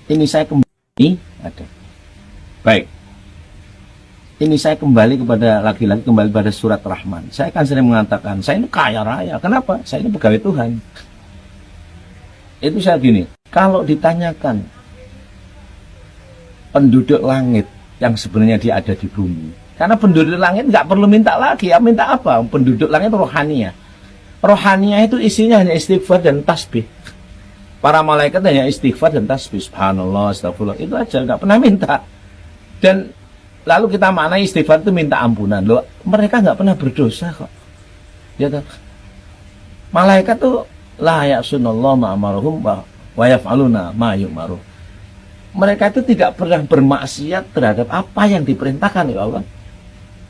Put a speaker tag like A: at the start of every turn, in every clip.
A: Ini saya kembali ada. Baik. Ini saya kembali kepada lagi-lagi kembali pada surat Rahman. Saya kan sering mengatakan, saya ini kaya raya. Kenapa? Saya ini pegawai Tuhan. Itu saya gini, kalau ditanyakan penduduk langit yang sebenarnya dia ada di bumi. Karena penduduk langit nggak perlu minta lagi, ya minta apa? Penduduk langit rohania. Rohania itu isinya hanya istighfar dan tasbih. Para malaikat hanya istighfar dan tasbih. Subhanallah, astagfirullah. Itu aja, nggak pernah minta. Dan lalu kita maknai istighfar itu minta ampunan. Loh, mereka nggak pernah berdosa kok. Ya toh? Malaikat tuh la ya'sunallahu ma'amaruhum wa yaf'aluna ma yu'maruh. Mereka itu tidak pernah bermaksiat terhadap apa yang diperintahkan oleh Allah.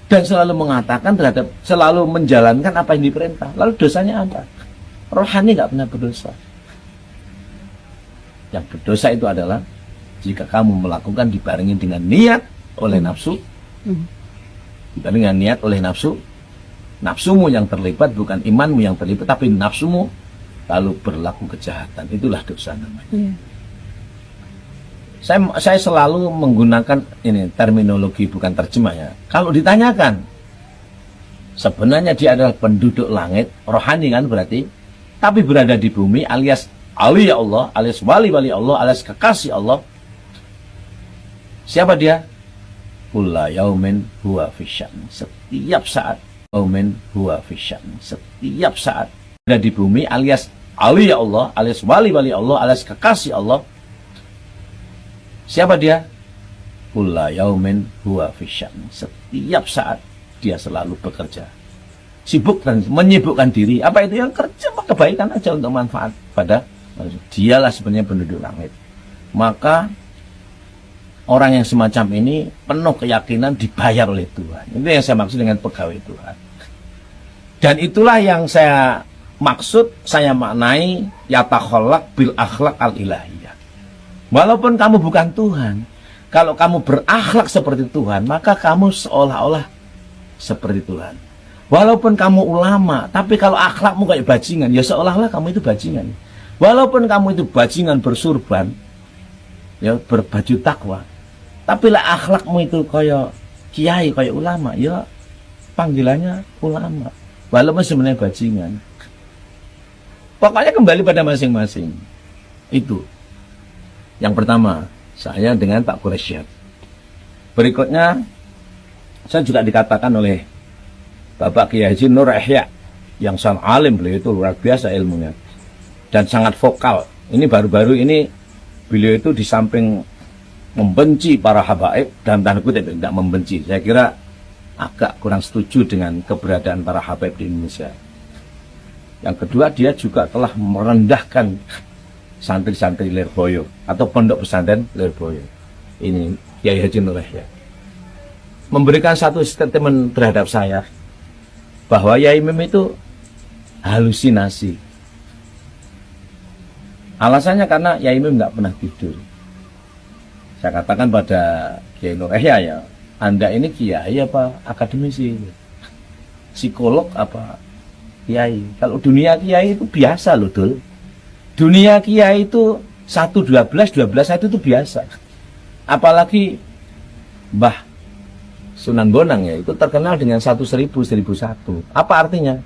A: Dan selalu mengatakan terhadap, selalu menjalankan apa yang diperintah. Lalu dosanya apa? Rohani nggak pernah berdosa. Yang berdosa itu adalah jika kamu melakukan dibarengi dengan niat oleh nafsu, dibarengi dengan niat oleh nafsu, nafsumu yang terlibat, bukan imanmu yang terlibat, tapi nafsumu lalu berlaku kejahatan. Itulah dosa namanya. Saya selalu menggunakan ini terminologi, bukan terjemah ya. Kalau ditanyakan, sebenarnya dia adalah penduduk langit, rohani kan berarti, tapi berada di bumi alias awliya Allah, alias wali-wali Allah, alias kekasih Allah. Siapa dia? Kulla yaumin huwa fisyan. Setiap saat, yaumin huwa fisyan. Setiap saat berada di bumi alias awliya Allah, alias wali-wali Allah, alias kekasih Allah. Siapa dia? Kulla yaumin huwa fisyan. Setiap saat dia selalu bekerja, sibuk dan menyibukkan diri. Apa itu? Yang kerja kebaikan aja untuk manfaat pada manusia. Dialah sebenarnya penduduk langit. Maka orang yang semacam ini penuh keyakinan dibayar oleh Tuhan. Itu yang saya maksud dengan pegawai Tuhan. Dan itulah yang saya maksud, saya maknai yatakhallaq bil akhlaq al ilahiyah. Walaupun kamu bukan Tuhan, kalau kamu berakhlak seperti Tuhan, maka kamu seolah-olah seperti Tuhan. Walaupun kamu ulama, tapi kalau akhlakmu kayak bajingan, ya seolah-olah kamu itu bajingan. Walaupun kamu itu bajingan bersurban, ya berbaju takwa, tapi lah akhlakmu itu kayak kiai, kayak ulama, ya panggilannya ulama. Walaupun sebenarnya bajingan. Pokoknya kembali pada masing-masing. Itu. Yang pertama, saya dengan Pak Quraisyad. Berikutnya, saya juga dikatakan oleh Bapak Kiai Haji Nur Ihya, yang sangat alim, beliau itu luar biasa ilmunya dan sangat vokal. Ini baru-baru ini beliau itu di samping membenci para habaib, dalam tanda kutip tidak membenci, saya kira agak kurang setuju dengan keberadaan para habaib di Indonesia. Yang kedua, dia juga telah merendahkan santri-santri Lirboyo atau pondok pesantren Lirboyo. Ini Kiai Haji Nur Ihya memberikan satu statement terhadap saya bahwa Yai Mim itu halusinasi. Alasannya karena Yai Mim nggak pernah tidur. Saya katakan pada Kiai Nur Ihya, ya, Anda ini kiai apa akademisi, psikolog apa kiai? Kalau dunia kiai itu biasa loh, Dul. Dunia kiai itu 1-12, 12-1 itu biasa. Apalagi Mbah Sunan Bonang, ya, itu terkenal dengan 1.000, 1.001. Apa artinya?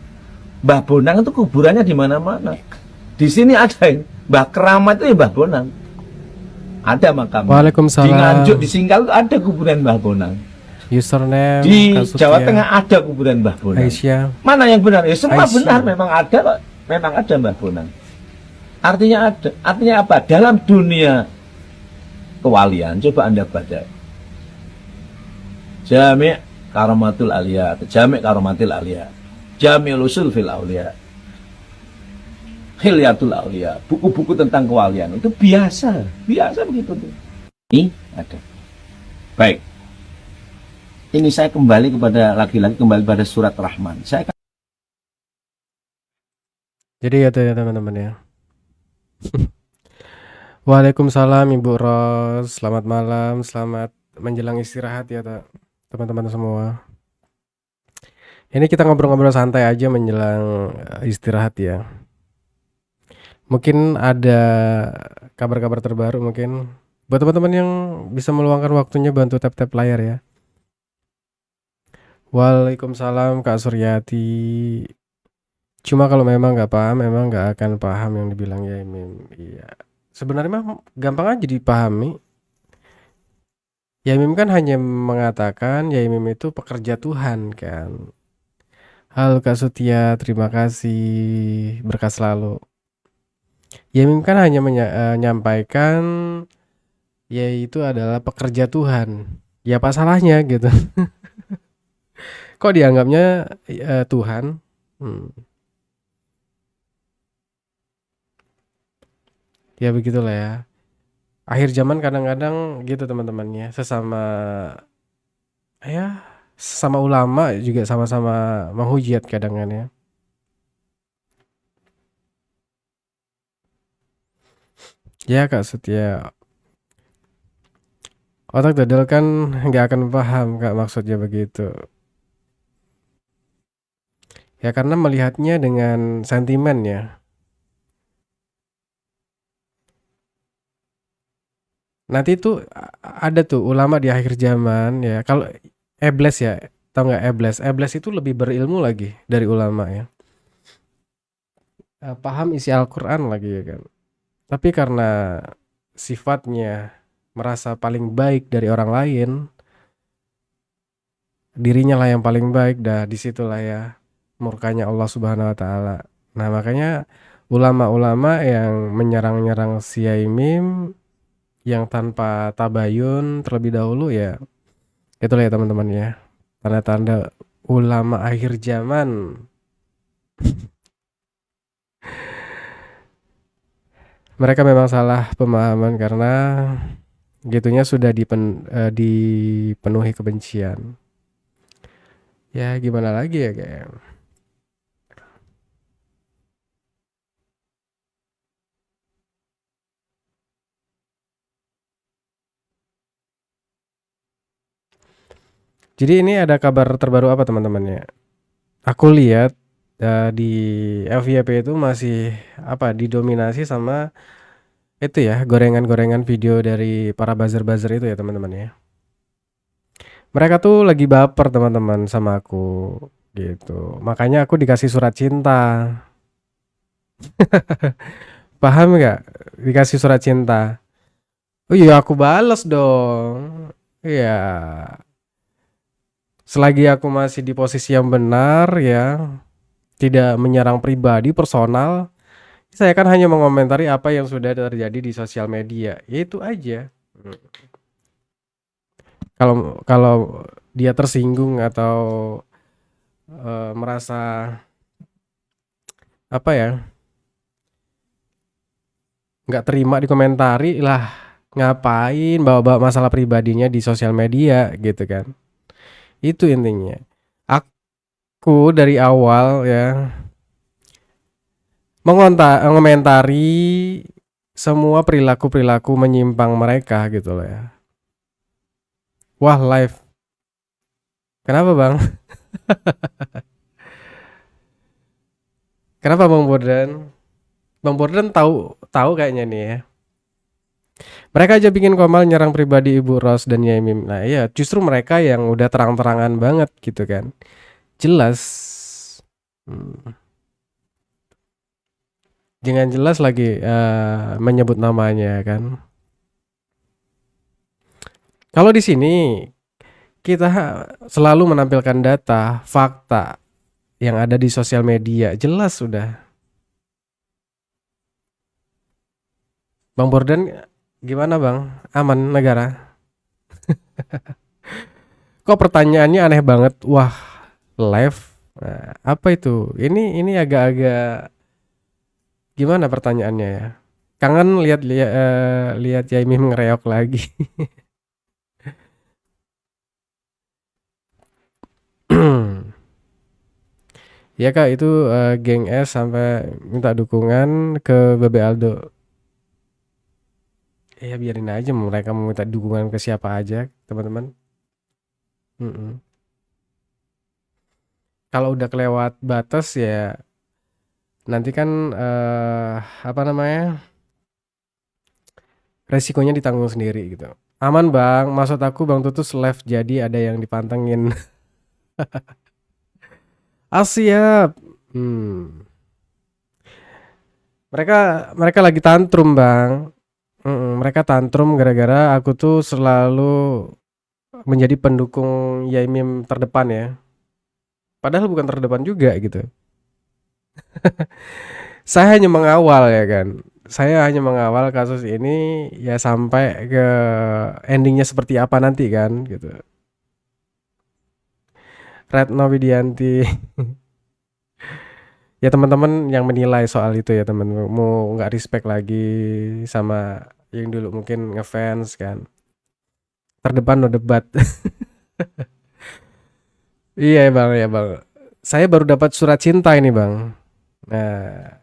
A: Mbah Bonang itu kuburannya di mana-mana. Di sini ada Mbah Keramat, itu ya Mbah Bonang. Ada makam.
B: Waalaikumsalam.
A: Di Nganjuk, di Singkal itu ada kuburan Mbah Bonang.
B: Username
A: Di
B: Kasutia,
A: Jawa Tengah ada kuburan Mbah Bonang.
B: Aisyah.
A: Mana yang benar? Ya semua
B: Aisyah.
A: benar, memang ada kok. Memang ada Mbah Bonang. Artinya ada. Artinya apa? Dalam dunia kewalian, coba Anda baca Jami' Karomatul Aliyah, Jami' Karomatil Aliyah, Jami'ul Usul fil Auliya, Hilyatul Auliya, buku-buku tentang kewalian itu biasa begitu tuh. Ini ada. Baik. Ini saya kembali kepada lagi-lagi kembali pada surat Rahman.
B: Jadi ya tuh ya teman-teman ya. Waalaikumsalam Ibu Ros. Selamat malam, selamat menjelang istirahat ya teman-teman semua. Ini kita ngobrol-ngobrol santai aja menjelang istirahat ya. Mungkin ada kabar-kabar terbaru mungkin Buat teman-teman yang bisa meluangkan waktunya bantu tap-tap layar ya. Waalaikumsalam Kak Suryati. Cuma kalau memang nggak paham, memang nggak akan paham yang dibilang ya Mim. Iya. Sebenarnya mah gampang aja dipahami. Ya Mim kan hanya mengatakan ya Mim itu pekerja Tuhan kan. Halo Kak Sutia, terima kasih. Berkah selalu. Ya Mim kan hanya menyampaikan yaitu adalah pekerja Tuhan. Ya apa salahnya gitu. Kok dianggapnya Tuhan? Hmm. Ya begitulah ya. Akhir zaman kadang-kadang gitu teman-temannya. Ya sesama ulama juga sama-sama menghujat kadang kan ya. Ya Kak Setia, otak dodol kan nggak akan paham Kak maksudnya begitu. Ya karena melihatnya dengan sentimen ya. Nanti tuh ada tuh ulama di akhir zaman ya. Kalau Ebles ya, tau nggak Ebles? Ebles itu lebih berilmu lagi dari ulama ya. Paham isi Al-Quran lagi ya kan. Tapi karena sifatnya merasa paling baik dari orang lain, dirinya lah yang paling baik, dah disitulah ya murkanya Allah Subhanahu Wa Taala. Nah makanya ulama-ulama yang menyerang-nyerang si Yaimim yang tanpa tabayun terlebih dahulu ya itulah ya teman-teman ya, tanda-tanda ulama akhir zaman. Mereka memang salah pemahaman karena gitunya sudah dipenuhi kebencian. Ya gimana lagi ya kayak. Jadi ini ada kabar terbaru apa teman-teman ya? Aku lihat di FYP itu masih apa didominasi sama itu ya gorengan-gorengan video dari para buzzer-buzzer itu ya teman-teman ya. Mereka tuh lagi baper teman-teman sama aku gitu. Makanya aku dikasih surat cinta. Paham nggak? Dikasih surat cinta. Oh iya aku bales dong. Iya. Selagi aku masih di posisi yang benar ya, tidak menyerang pribadi personal, saya kan hanya mengomentari apa yang sudah terjadi di sosial media. Ya itu aja. Kalau kalau dia tersinggung atau merasa apa ya nggak terima dikomentari lah, ngapain bawa-bawa masalah pribadinya di sosial media gitu kan. Itu intinya. Aku dari awal ya mengomentari semua perilaku-perilaku menyimpang mereka gitu loh ya. Wah live. Kenapa bang? Kenapa bang Bordan? Bang Bordan tahu tahu kayaknya nih ya. Mereka aja bikin komal nyerang pribadi Ibu Ros dan Yaimim. Nah iya justru mereka yang udah terang-terangan banget gitu kan. Jelas. Hmm. Jangan jelas lagi menyebut namanya kan. Kalau di sini kita selalu menampilkan data, fakta yang ada di sosial media. Jelas sudah. Bang Bordan gimana bang? Aman negara? Kok pertanyaannya aneh banget? Wah, live. Nah, apa itu? Ini agak-agak gimana pertanyaannya ya? Kangen lihat lihat lihat Yaimim ngereok lagi. Ya kak itu geng S sampai minta dukungan ke Bebe Aldo. Ya biarin aja mereka mau minta dukungan ke siapa aja teman-teman. Mm-mm. Kalau udah kelewat batas ya nanti kan apa namanya resikonya ditanggung sendiri gitu. Aman bang, maksud aku Bang Tutus live jadi ada yang dipantengin. Ah siap. Mereka mereka lagi tantrum bang. Mereka tantrum gara-gara aku tuh selalu menjadi pendukung Yaimim terdepan ya. Padahal bukan terdepan juga gitu. Saya hanya mengawal ya kan. Saya hanya mengawal kasus ini ya sampai ke endingnya seperti apa nanti kan gitu. Retno Widianti. Ya teman-teman yang menilai soal itu ya teman, mau nggak respect lagi sama yang dulu mungkin ngefans kan. Terdepan no debat. Iya bang, ya bang. Saya baru dapat surat cinta ini bang. Nah,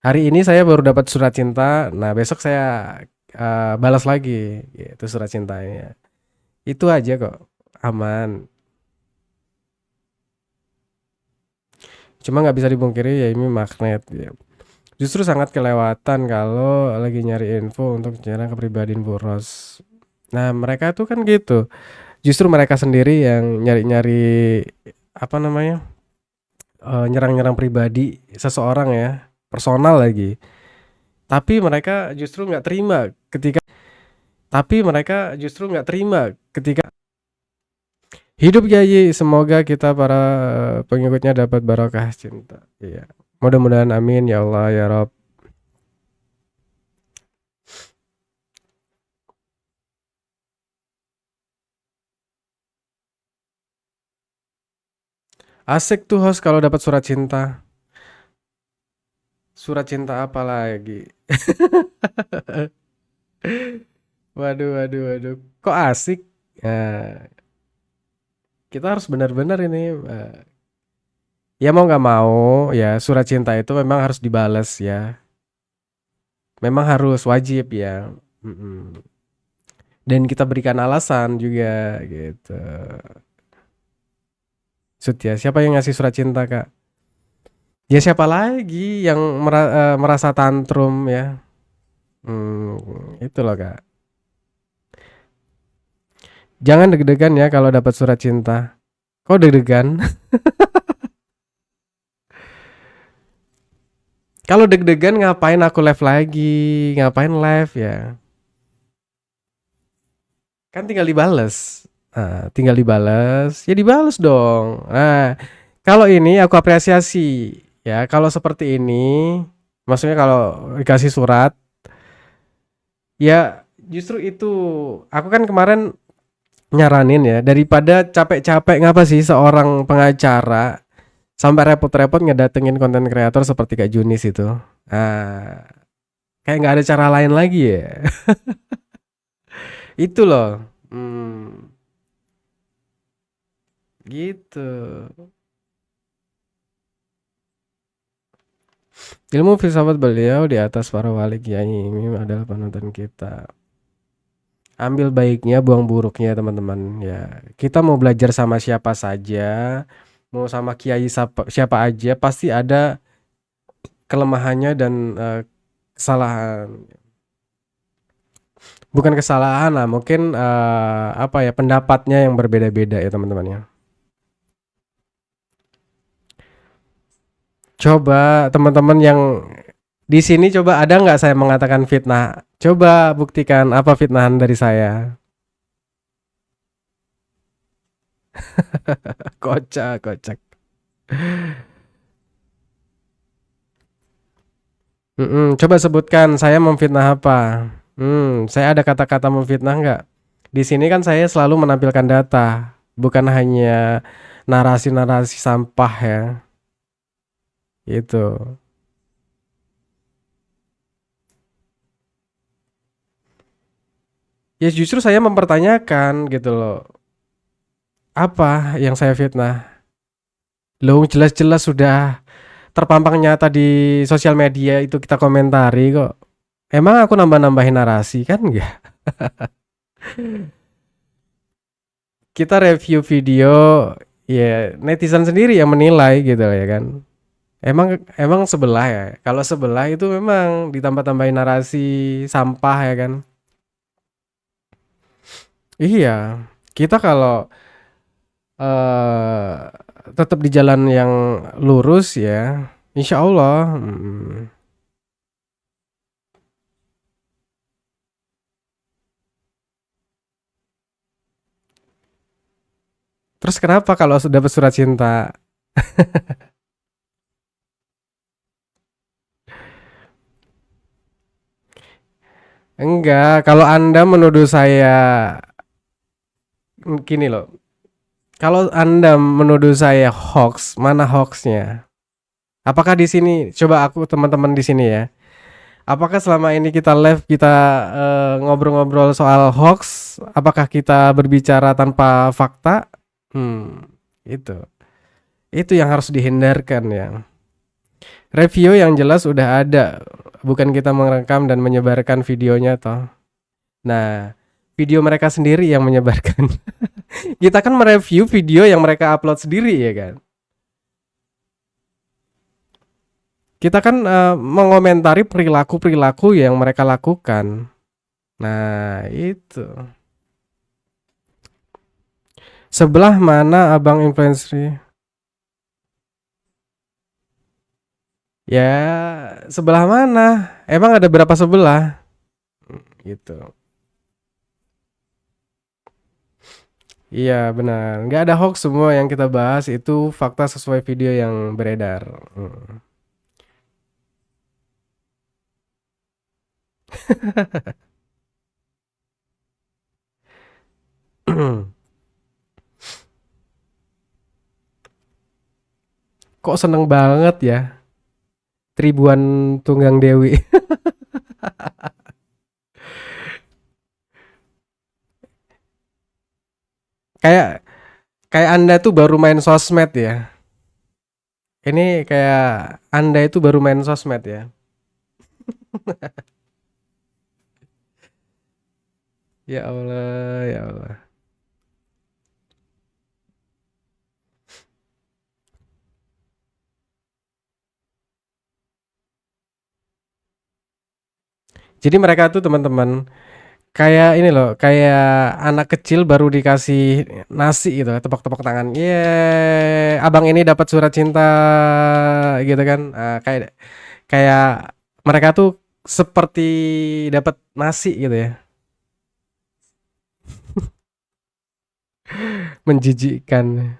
B: hari ini saya baru dapat surat cinta. Nah, besok saya balas lagi itu surat cintanya. Itu aja kok, aman. Cuma nggak bisa dipungkiri ya ini magnet. Ya. Justru sangat kelewatan kalau lagi nyari info untuk menyerang kepribadian Bu Ros. Nah, mereka tuh kan gitu. Justru mereka sendiri yang nyari-nyari apa namanya? Nyerang-nyerang pribadi seseorang ya, personal lagi. Tapi mereka justru nggak terima ketika hidup Yayi. Semoga kita para pengikutnya dapat barokah cinta. Iya. Mudah-mudahan amin ya Allah ya Rob. Asik tuh host kalau dapat surat cinta. Surat cinta apa lagi? Waduh, waduh, waduh. Kok asik? Nah, kita harus benar-benar ini. Ya mau nggak mau, ya surat cinta itu memang harus dibales ya. Memang harus wajib ya. Mm-mm. Dan kita berikan alasan juga gitu. Sud ya, siapa yang ngasih surat cinta kak? Ya siapa lagi yang merasa tantrum ya? Itu loh kak. Jangan deg-degan ya kalau dapat surat cinta. Kok deg-degan? Kalau deg-degan ngapain aku live lagi? Ngapain live ya? Kan tinggal dibales. Nah, tinggal dibales, ya dibales dong. Nah, kalau ini aku apresiasi ya. Kalau seperti ini, maksudnya kalau dikasih surat, ya justru itu. Aku kan kemarin nyaranin ya, daripada capek-capek ngapa sih seorang pengacara sampai repot-repot ngedatengin konten kreator seperti Kak Junis itu. Nah, kayak nggak ada cara lain lagi ya. Itu loh. Gitu. Ilmu filsafat beliau di atas para wali kiai ini adalah panutan kita. Ambil baiknya, buang buruknya teman-teman ya. Kita mau belajar sama siapa saja, mau sama kiai siapa aja, pasti ada kelemahannya dan kesalahan. Bukan kesalahan lah, mungkin apa ya, pendapatnya yang berbeda-beda ya teman-teman ya. Coba teman-teman yang di sini coba ada nggak saya mengatakan fitnah? Coba buktikan apa fitnahan dari saya. Kocak, kocak. Coba sebutkan saya memfitnah apa? Saya ada kata-kata memfitnah nggak? Di sini kan saya selalu menampilkan data, bukan hanya narasi-narasi sampah ya. Itu. Ya justru saya mempertanyakan gitu loh. Apa yang saya fitnah? Loh jelas-jelas sudah terpampang nyata di sosial media itu kita komentari kok. Emang aku nambah-nambahin narasi kan enggak? Kita review video ya netizen sendiri yang menilai gitu ya kan. Emang sebelah ya. Kalau sebelah itu memang ditambah-tambahin narasi sampah ya kan. Iya, kita kalau eh tetap di jalan yang lurus ya, insya Allah. Terus kenapa kalau sudah dapat surat cinta? Enggak, kalau Anda menuduh saya gini loh. Kalau Anda menuduh saya hoax, mana hoaxnya? Apakah di sini, coba aku teman-teman di sini ya. Apakah selama ini kita live kita ngobrol-ngobrol soal hoax? Apakah kita berbicara tanpa fakta? Itu. Itu yang harus dihindarkan ya. Review yang jelas udah ada, bukan kita merekam dan menyebarkan videonya toh. Nah, video mereka sendiri yang menyebarkan. Kita kan mereview video yang mereka upload sendiri ya kan. Kita kan mengomentari perilaku-perilaku yang mereka lakukan. Nah, itu. Sebelah mana abang influencer? Ya, sebelah mana? Emang ada berapa sebelah? Gitu. Iya benar, nggak ada hoax, semua yang kita bahas itu fakta sesuai video yang beredar. Kok seneng banget ya, Tribuan Tunggang Dewi. Kayak kayak Anda tuh baru main sosmed ya. Ini kayak Anda itu baru main sosmed ya. Ya Allah, ya Allah. Jadi mereka tuh teman-teman kayak ini loh, kayak anak kecil baru dikasih nasi gitu, tepok-tepok tangan. Yeay, abang ini dapat surat cinta gitu kan. Kayak kayak mereka tuh seperti dapat nasi gitu ya. Menjijikkan.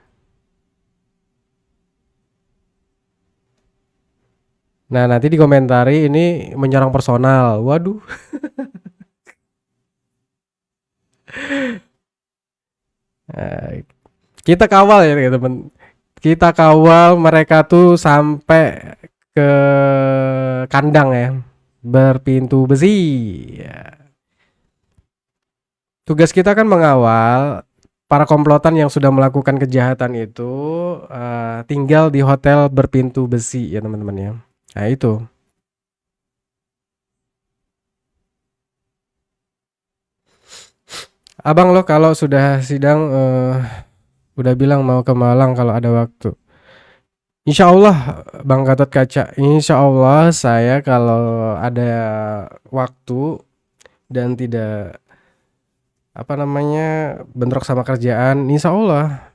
B: Nah, nanti dikomentari ini menyerang personal. Waduh. Eh, kita kawal ya teman. Kita kawal mereka tuh sampai ke kandang ya, berpintu besi. Ya. Tugas kita kan mengawal para komplotan yang sudah melakukan kejahatan itu, tinggal di hotel berpintu besi ya teman-teman ya. Nah itu. Abang lo kalau sudah sidang udah bilang mau ke Malang kalau ada waktu. Insya Allah Bang Gatot Kaca, insya Allah saya kalau ada waktu dan tidak apa namanya bentrok sama kerjaan, insya Allah,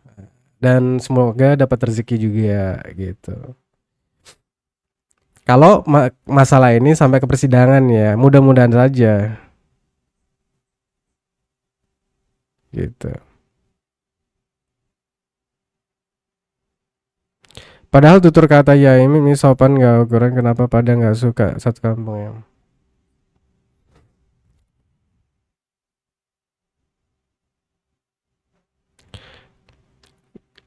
B: dan semoga dapat rezeki juga gitu. Kalau masalah ini sampai ke persidangan ya, mudah-mudahan saja gitu. Padahal tutur kata ya ini sopan gak ukuran, kenapa pada nggak suka satu kampung ya.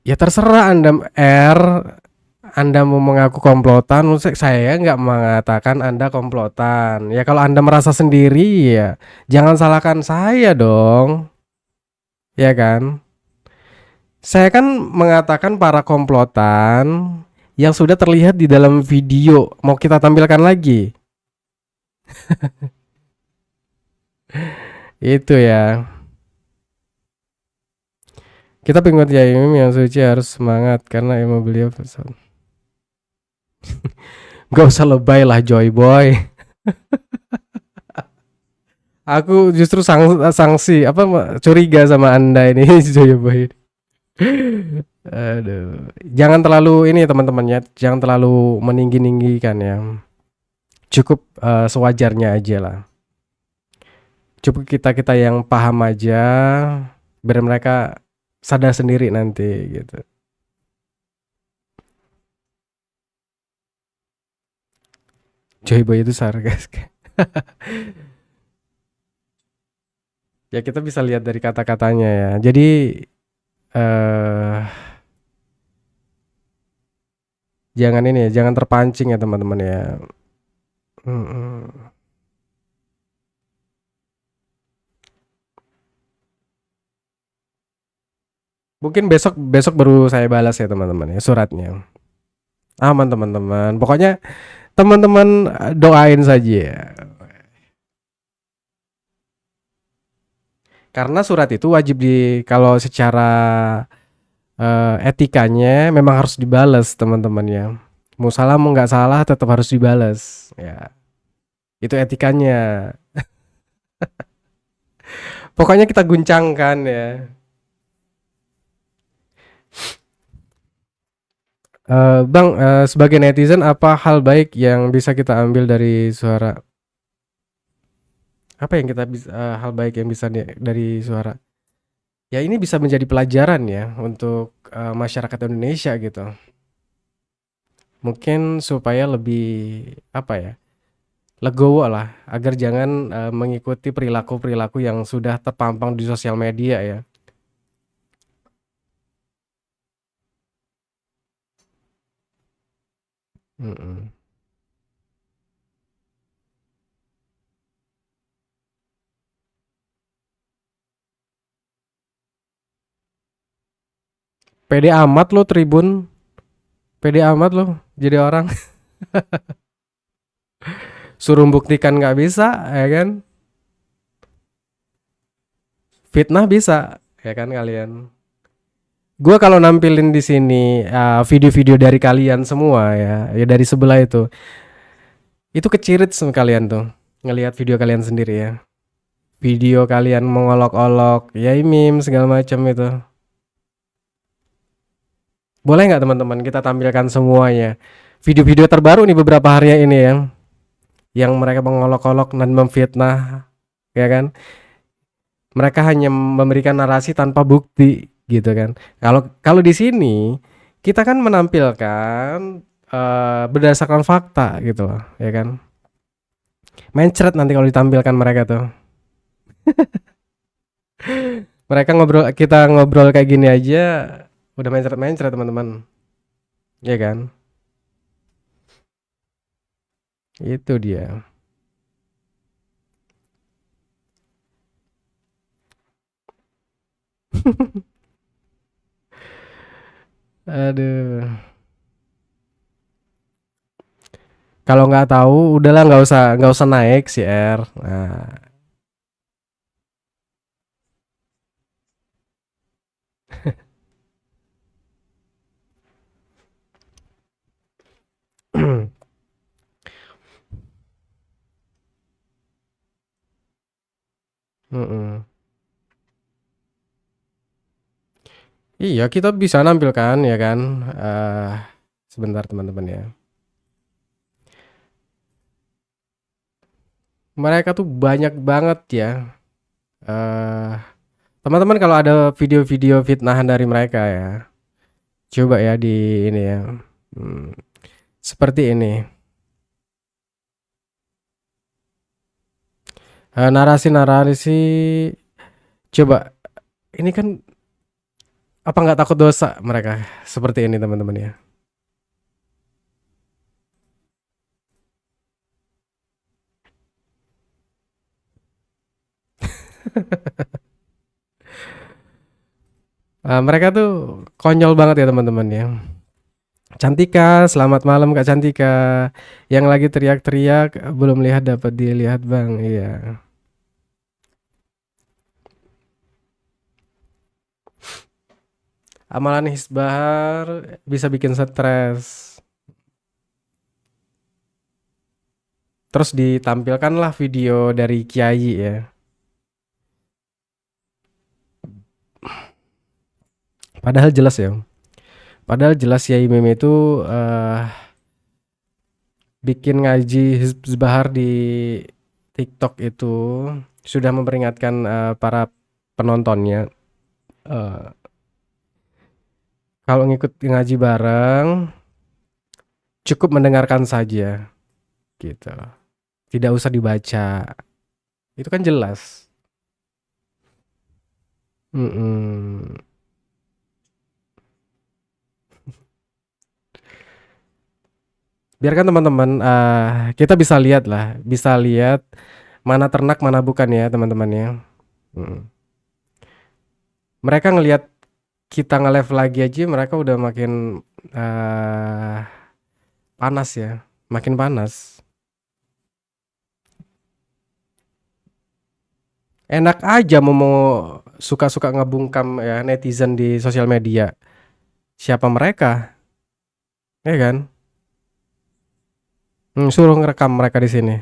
B: Ya terserah Anda R, Anda mau mengaku komplotan, saya nggak mengatakan Anda komplotan. Ya kalau Anda merasa sendiri ya jangan salahkan saya dong. Ya kan? Saya kan mengatakan para komplotan yang sudah terlihat di dalam video. Mau kita tampilkan lagi? Itu ya. Kita pengikut Yai Imam yang suci harus semangat karena ilmu beliau pesan. Gak usah lebay lah Joy Boy. Aku justru sanksi apa curiga sama Anda ini Joyoboy. Aduh. Jangan terlalu ini teman-teman ya, jangan terlalu meninggi-ninggikan ya. Cukup sewajarnya aja lah. Cukup kita-kita yang paham aja biar mereka sadar sendiri nanti gitu. Joyboy itu sarkas. Ya kita bisa lihat dari kata-katanya ya. Jadi eh jangan ini ya, jangan terpancing ya teman-teman ya. Mm-mm. Mungkin besok besok baru saya balas ya teman-teman ya suratnya. Aman teman-teman. Pokoknya teman-teman doain saja ya. Karena surat itu wajib kalau secara etikanya memang harus dibalas teman-teman ya. Mau salah mau nggak salah tetap harus dibalas ya. Itu etikanya. Pokoknya kita guncangkan ya. Bang, sebagai netizen apa hal baik yang bisa kita ambil dari suara? Apa yang kita bisa hal baik yang bisa dari suara? Ya ini bisa menjadi pelajaran ya untuk masyarakat Indonesia gitu. Mungkin supaya lebih apa ya? Legowo lah agar jangan mengikuti perilaku-perilaku yang sudah terpampang di sosial media ya. Mm-mm. Pede amat lo Tribun, pede amat lo jadi orang suruh buktikan nggak bisa ya kan? Fitnah bisa ya kan kalian? Gua kalau nampilin di sini video-video dari kalian semua ya, ya dari sebelah itu kecirit sama kalian tuh ngelihat video kalian sendiri ya. Video kalian mengolok-olok, ya meme segala macam itu. Boleh nggak teman-teman kita tampilkan semuanya? Video-video terbaru nih beberapa hari ini yang mereka mengolok-olok dan memfitnah, ya kan? Mereka hanya memberikan narasi tanpa bukti, gitu kan? Kalau kalau di sini kita kan menampilkan berdasarkan fakta, gitu loh, ya kan? Mencret nanti kalau ditampilkan mereka tuh. Mereka ngobrol, kita ngobrol kayak gini aja, udah mencret-mencret teman-teman, ya kan? Itu dia. Aduh. Kalau nggak tahu, udahlah nggak usah naik si R. Nah, mm-mm. Iya, kita bisa nampilkan ya kan. Eh, Sebentar teman-teman ya. Mereka tuh banyak banget ya. Eh, Teman-teman kalau ada video-video fitnahan dari mereka ya, coba ya di ini ya. Hmm, Seperti ini. Narasi-narasi. Coba ini kan apa nggak takut dosa mereka seperti ini teman-teman ya. Mereka tuh konyol banget ya teman-teman ya. Cantika, selamat malam Kak Cantika. Yang lagi teriak-teriak belum lihat dapat dilihat Bang. Iya. Amalan Hisbahar bisa bikin stres. Terus ditampilkanlah video dari Kiai ya. Padahal jelas ya. Padahal jelas Yai Meme itu bikin ngaji Hizb Bahar di TikTok itu sudah memperingatkan para penontonnya, eh, kalau ngikut ngaji bareng cukup mendengarkan saja gitu. Tidak usah dibaca. Itu kan jelas. Mm-mm. Biarkan teman-teman, kita bisa lihat lah, bisa lihat mana ternak mana bukan ya teman-teman ya. Mm. Mereka ngelihat kita nge-live lagi aja mereka udah makin eh panas ya, makin panas. Enak aja mau suka-suka ngebungkam ya netizen di sosial media. Siapa mereka? Ya kan? Suruh ngerekam mereka di sini.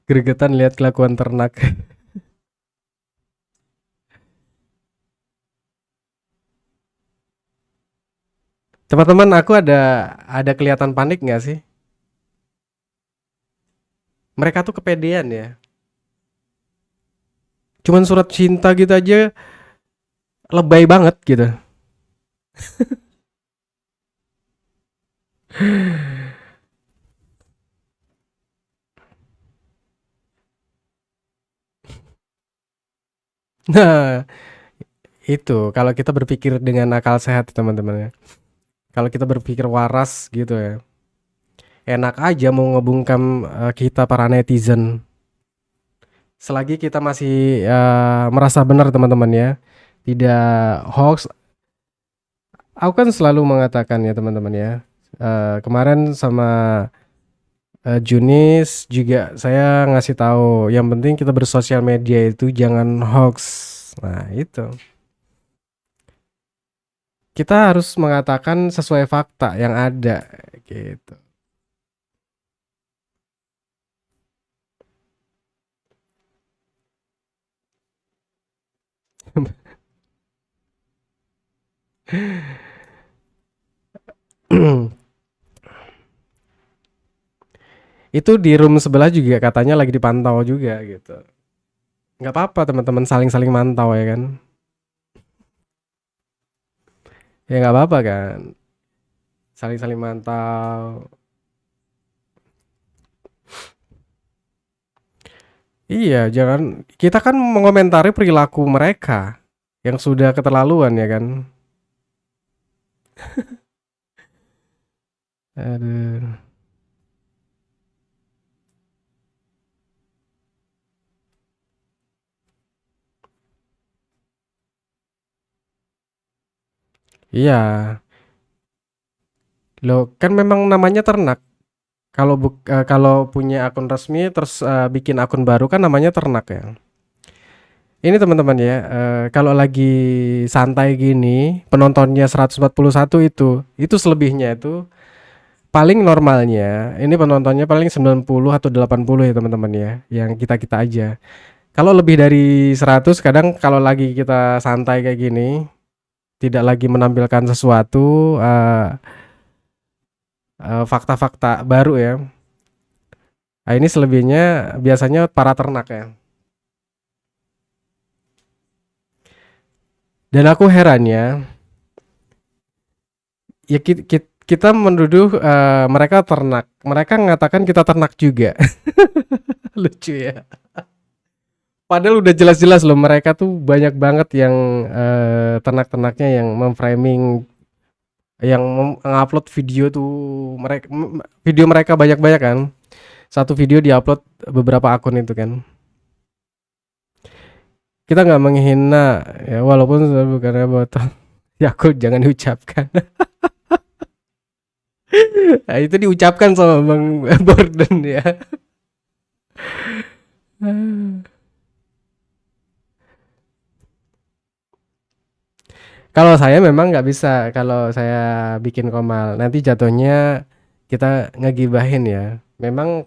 B: Gregetan lihat kelakuan ternak. Teman-teman, aku ada kelihatan panik nggak sih? Mereka tuh kepedean ya. Cuman surat cinta gitu aja lebay banget gitu. Nah, itu kalau kita berpikir dengan akal sehat teman-teman ya. Kalau kita berpikir waras gitu ya. Enak aja mau ngebungkam kita para netizen. Selagi kita masih merasa benar teman-teman ya. Tidak hoax. Aku kan selalu mengatakan ya teman-teman ya. Kemarin sama Junis juga saya ngasih tahu yang penting kita bersosial media itu jangan hoax. Nah, itu. Kita harus mengatakan sesuai fakta yang ada gitu. Itu di room sebelah juga katanya lagi dipantau juga gitu. Nggak apa-apa teman-teman saling-saling mantau ya kan. Ya nggak apa-apa kan. Saling-saling mantau. Iya, jangan kita kan mengomentari perilaku mereka yang sudah keterlaluan ya kan. Aduh. Iya. Loh, kan memang namanya ternak. Kalau punya akun resmi terus bikin akun baru kan namanya ternak ya. Ini teman-teman ya, kalau lagi santai gini, penontonnya 141 itu selebihnya itu paling normalnya, ini penontonnya paling 90 atau 80 ya teman-teman ya, yang kita-kita aja. Kalau lebih dari 100 kadang kalau lagi kita santai kayak gini, tidak lagi menampilkan sesuatu, fakta-fakta baru ya. Nah, ini selebihnya biasanya para ternak ya. Dan aku heran ya, ya kita menuduh mereka ternak. Mereka mengatakan kita ternak juga. Lucu ya. Padahal udah jelas-jelas loh mereka tuh banyak banget yang ternak-ternaknya yang memframing yang mengupload video tuh video mereka banyak-banyak kan. Satu video diupload beberapa akun itu kan. Kita nggak menghina ya walaupun bukannya botol. Ya aku jangan diucapkan. Nah, itu diucapkan sama Bang Borden ya. Kalau saya memang nggak bisa, kalau saya bikin komal nanti jatuhnya kita ngegibahin ya. Memang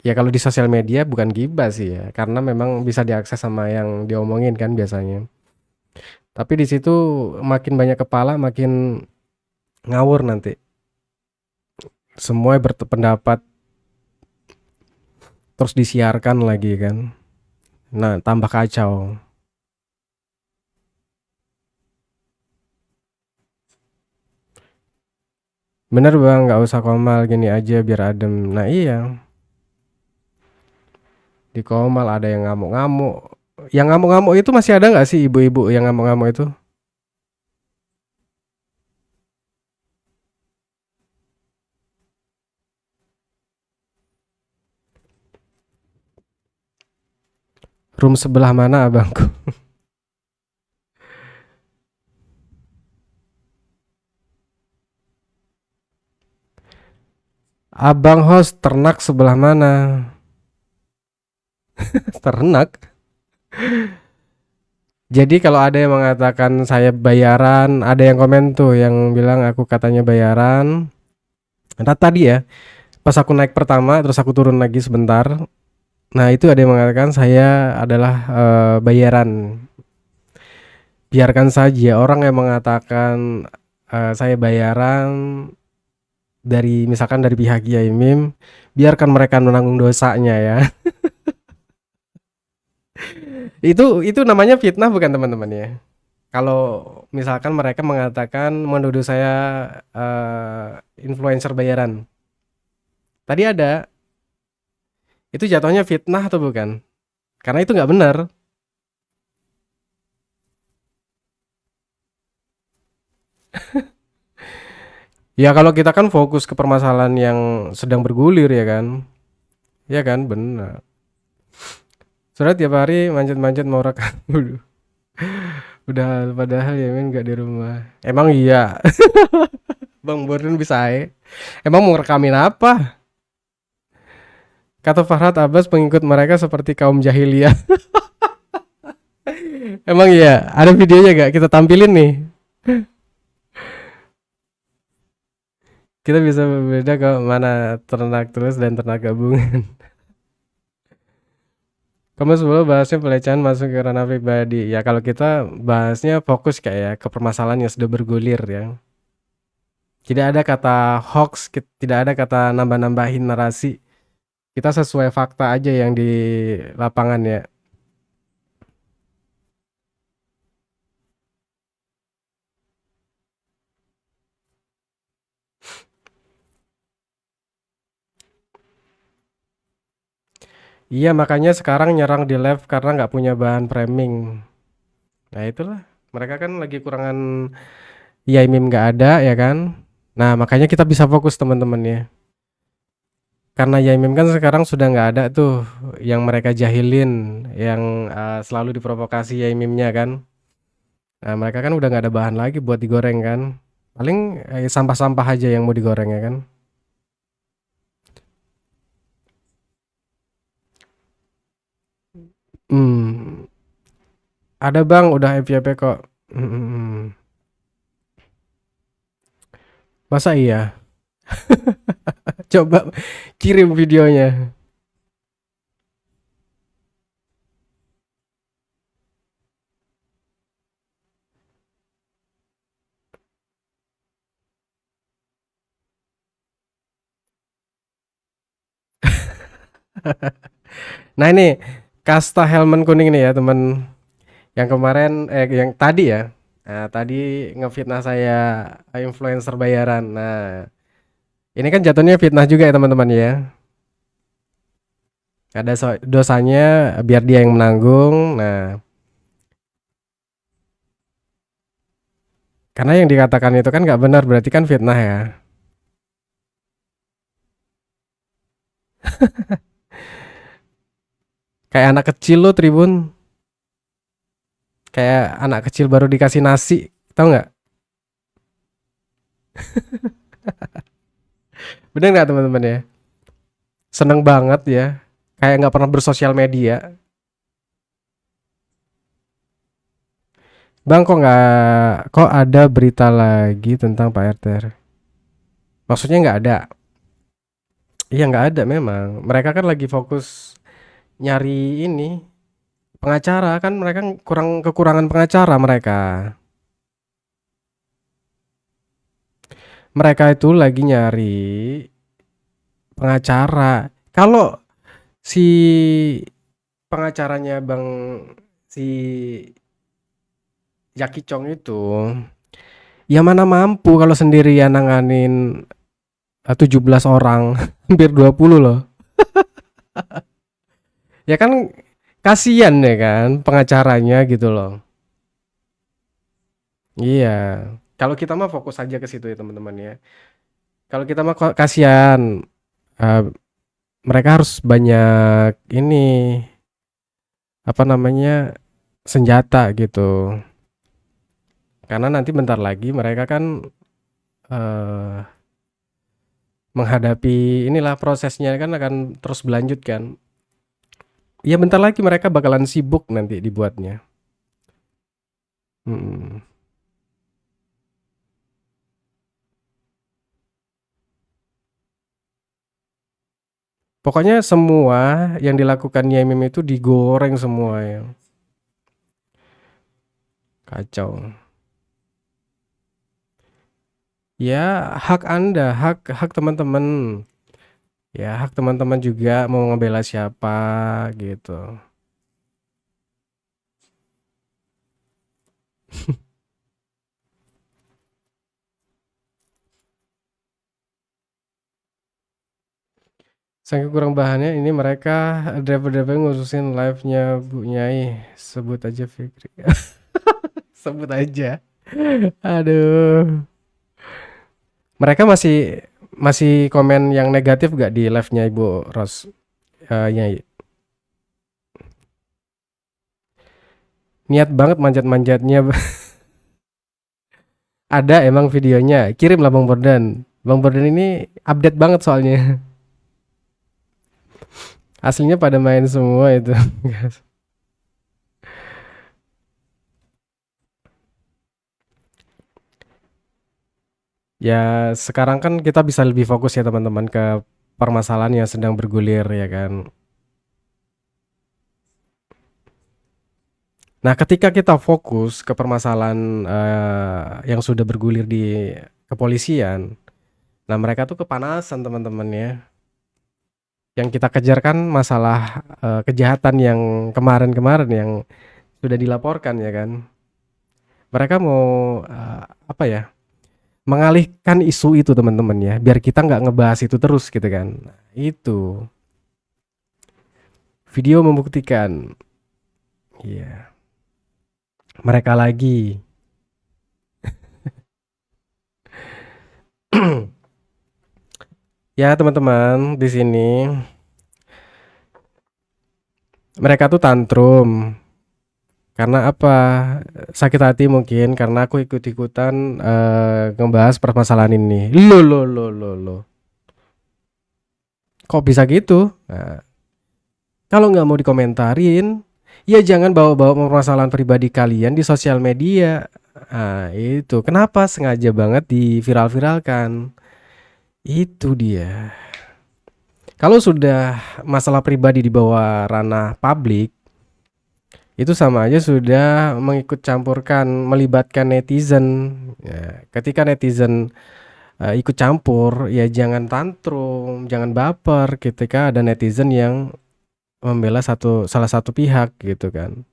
B: ya kalau di sosial media bukan gibah sih ya, karena memang bisa diakses sama yang diomongin kan biasanya. Tapi di situ makin banyak kepala makin ngawur nanti. Semua berpendapat terus disiarkan lagi kan. Nah, tambah kacau. Bener bang, nggak usah komal gini aja biar adem. Nah iya, di komal ada yang ngamuk-ngamuk. Yang ngamuk-ngamuk itu masih ada nggak sih ibu-ibu yang ngamuk-ngamuk itu? Room sebelah mana abangku? Abang host ternak sebelah mana? Ternak? Jadi kalau ada yang mengatakan saya bayaran, ada yang komen tuh yang bilang aku katanya bayaran. Nah tadi ya, pas aku naik pertama terus aku turun lagi sebentar. Nah itu ada yang mengatakan saya adalah bayaran. Biarkan saja orang yang mengatakan saya bayaran dari misalkan dari pihak Kiai Mim, biarkan mereka menanggung dosanya ya. Itu namanya fitnah bukan teman-teman ya? Kalau misalkan mereka mengatakan menuduh saya influencer bayaran. Tadi ada, itu jatuhnya fitnah atau bukan? Karena itu nggak benar. Ya kalau kita kan fokus ke permasalahan yang sedang bergulir ya kan? Ya kan, benar. Sudah tiap hari manjat-manjat mau rekam dulu. Udah padahal ya men nggak di rumah. Emang iya, Bang Borun bisa aja. Emang mau rekamin apa? Kata Farhad Abbas pengikut mereka seperti kaum jahiliyah. Emang iya, ada videonya gak? Kita tampilin nih. Kita bisa berbeda kalau mana ternak terus dan ternak gabungan. Kamu sebelum bahasnya pelecehan masuk ke ranah pribadi. Ya kalau kita bahasnya fokus kayak ke permasalahan yang sudah bergulir ya. Tidak ada kata hoax, tidak ada kata nambah-nambahin narasi. Kita sesuai fakta aja yang di lapangan ya. Iya makanya sekarang nyerang di live karena nggak punya bahan framing. Nah itulah, mereka kan lagi kurangan ya meme nggak ada ya kan. Nah makanya kita bisa fokus teman-teman ya. Karena ya meme kan sekarang sudah nggak ada tuh yang mereka jahilin, yang selalu diprovokasi ya meme-nya kan. Nah mereka kan udah nggak ada bahan lagi buat digoreng kan. Paling sampah-sampah aja yang mau digoreng ya kan. Hmm, ada bang, udah FYP kok. Hmm, masa iya? Coba kirim videonya. Nah ini kasta helm kuning nih ya teman. Yang kemarin yang tadi ya. Nah, tadi ngefitnah saya influencer bayaran. Nah, ini kan jatuhnya fitnah juga ya teman-teman ya. Ada dosanya biar dia yang menanggung. Nah, karena yang dikatakan itu kan nggak benar berarti kan fitnah ya. Kayak anak kecil lo Tribun. Kayak anak kecil baru dikasih nasi. Tahu nggak? Bener nggak teman-teman ya? Seneng banget ya. Kayak nggak pernah bersosial media. Bang, kok ada berita lagi tentang Pak RT? Maksudnya nggak ada? Iya nggak ada memang. Mereka kan lagi fokus nyari ini pengacara kan, mereka kekurangan pengacara mereka. Mereka itu lagi nyari pengacara. Kalau si pengacaranya Bang si Jaki Chong itu, ya mana mampu kalau sendirian nanganin 17 orang, hampir 20 loh. Ya kan kasihan ya kan pengacaranya gitu loh. Iya. Kalau kita mah fokus aja ke situ ya teman-teman ya. Kalau kita mah kasihan, eh, mereka harus banyak ini apa namanya senjata gitu. Karena nanti bentar lagi mereka kan eh, menghadapi inilah prosesnya kan akan terus berlanjut kan. Ya bentar lagi mereka bakalan sibuk nanti dibuatnya. Mm. Pokoknya semua yang dilakukan Yemim itu digoreng semua ya. Kacau. Ya hak Anda, hak teman-teman. Ya hak teman-teman juga mau ngebela siapa gitu. Saking kurang bahannya ini mereka driver-driver ngurusin live-nya Bu Nyai. Sebut aja Fikri. Sebut aja. Aduh. Mereka masih masih komen yang negatif gak di live-nya Ibu Ros Nyai? Niat banget manjat-manjatnya. Ada emang videonya. Kirim lah Bang Bordan. Bang Bordan ini update banget soalnya. Aslinya pada main semua itu. Ya, sekarang kan kita bisa lebih fokus ya teman-teman ke permasalahan yang sedang bergulir ya kan. Nah, ketika kita fokus ke permasalahan yang sudah bergulir di kepolisian, nah mereka tuh kepanasan teman-teman ya. Yang kita kejar kan masalah kejahatan yang kemarin-kemarin yang sudah dilaporkan ya kan. Mereka mau apa ya? Mengalihkan isu itu teman-teman ya, biar kita nggak ngebahas itu terus gitu kan. Nah, itu video membuktikan. Iya, mereka lagi. Ya teman-teman di sini mereka tuh tantrum karena apa? Sakit hati mungkin karena aku ikut-ikutan ngebahas permasalahan ini. Lo. Kok bisa gitu? Nah, kalau nggak mau dikomentarin, ya jangan bawa-bawa permasalahan pribadi kalian di sosial media. Nah, itu kenapa sengaja banget diviral-viralkan? Itu dia. Kalau sudah masalah pribadi di bawah ranah publik, itu sama aja sudah mengikut campurkan, melibatkan netizen. Ya, ketika netizen ikut campur, ya jangan tantrum, jangan baper ketika ada netizen yang membela salah satu pihak gitu kan.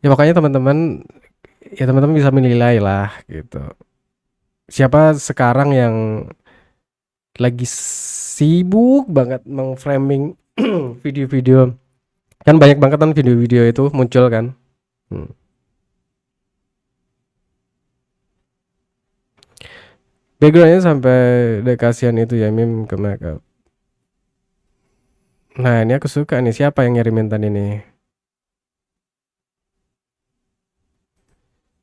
B: Ya pokoknya teman-teman, ya teman-teman bisa menilai lah gitu. Siapa sekarang yang lagi sibuk banget meng-framing video-video, kan banyak banget kan video-video itu muncul kan. Hmm. Backgroundnya sampai dekasian itu ya meme ke makeup. Nah ini aku suka nih, siapa yang ngirimin tadi nih?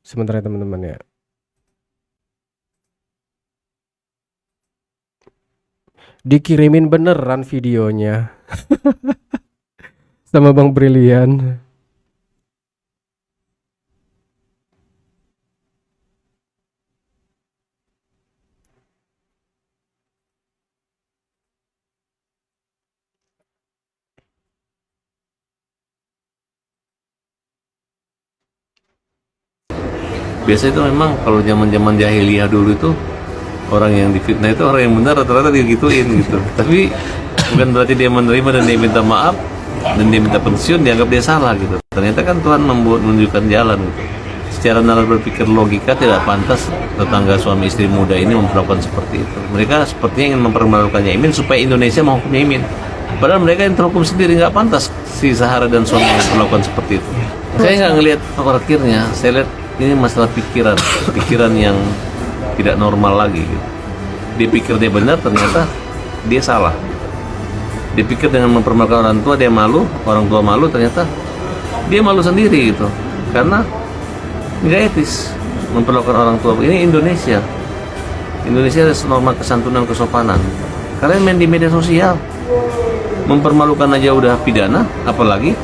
B: Sementara teman-teman ya. Dikirimin beneran videonya. sama Bang Brilian.
C: Biasa itu memang kalau zaman-zaman jahiliyah dulu itu orang yang difitnah itu orang yang benar rata-rata digituin gitu. Tapi bukan berarti dia menerima dan dia minta maaf dan dia minta pensiun dianggap dia salah gitu. Ternyata kan Tuhan menunjukkan jalan gitu. Secara nalar berpikir logika tidak pantas tetangga suami istri muda ini memperlakukan seperti itu. Mereka sepertinya ingin mempermalukan Yaimin supaya Indonesia menghukum Yaimin. Padahal mereka yang terhukum sendiri, nggak pantas si Zahara dan suaminya melakukan seperti itu. Saya nggak ngelihat akhirnya, saya lihat ini masalah pikiran yang tidak normal lagi gitu. Dia pikir dia benar, ternyata dia salah. Dia pikir dengan mempermalukan orang tua dia malu, orang tua malu, ternyata dia malu sendiri gitu. Karena nggak etis memperlakukan orang tua. Ini Indonesia. Indonesia ada norma kesantunan, kesopanan. Kalian main di media sosial, mempermalukan aja udah pidana, apalagi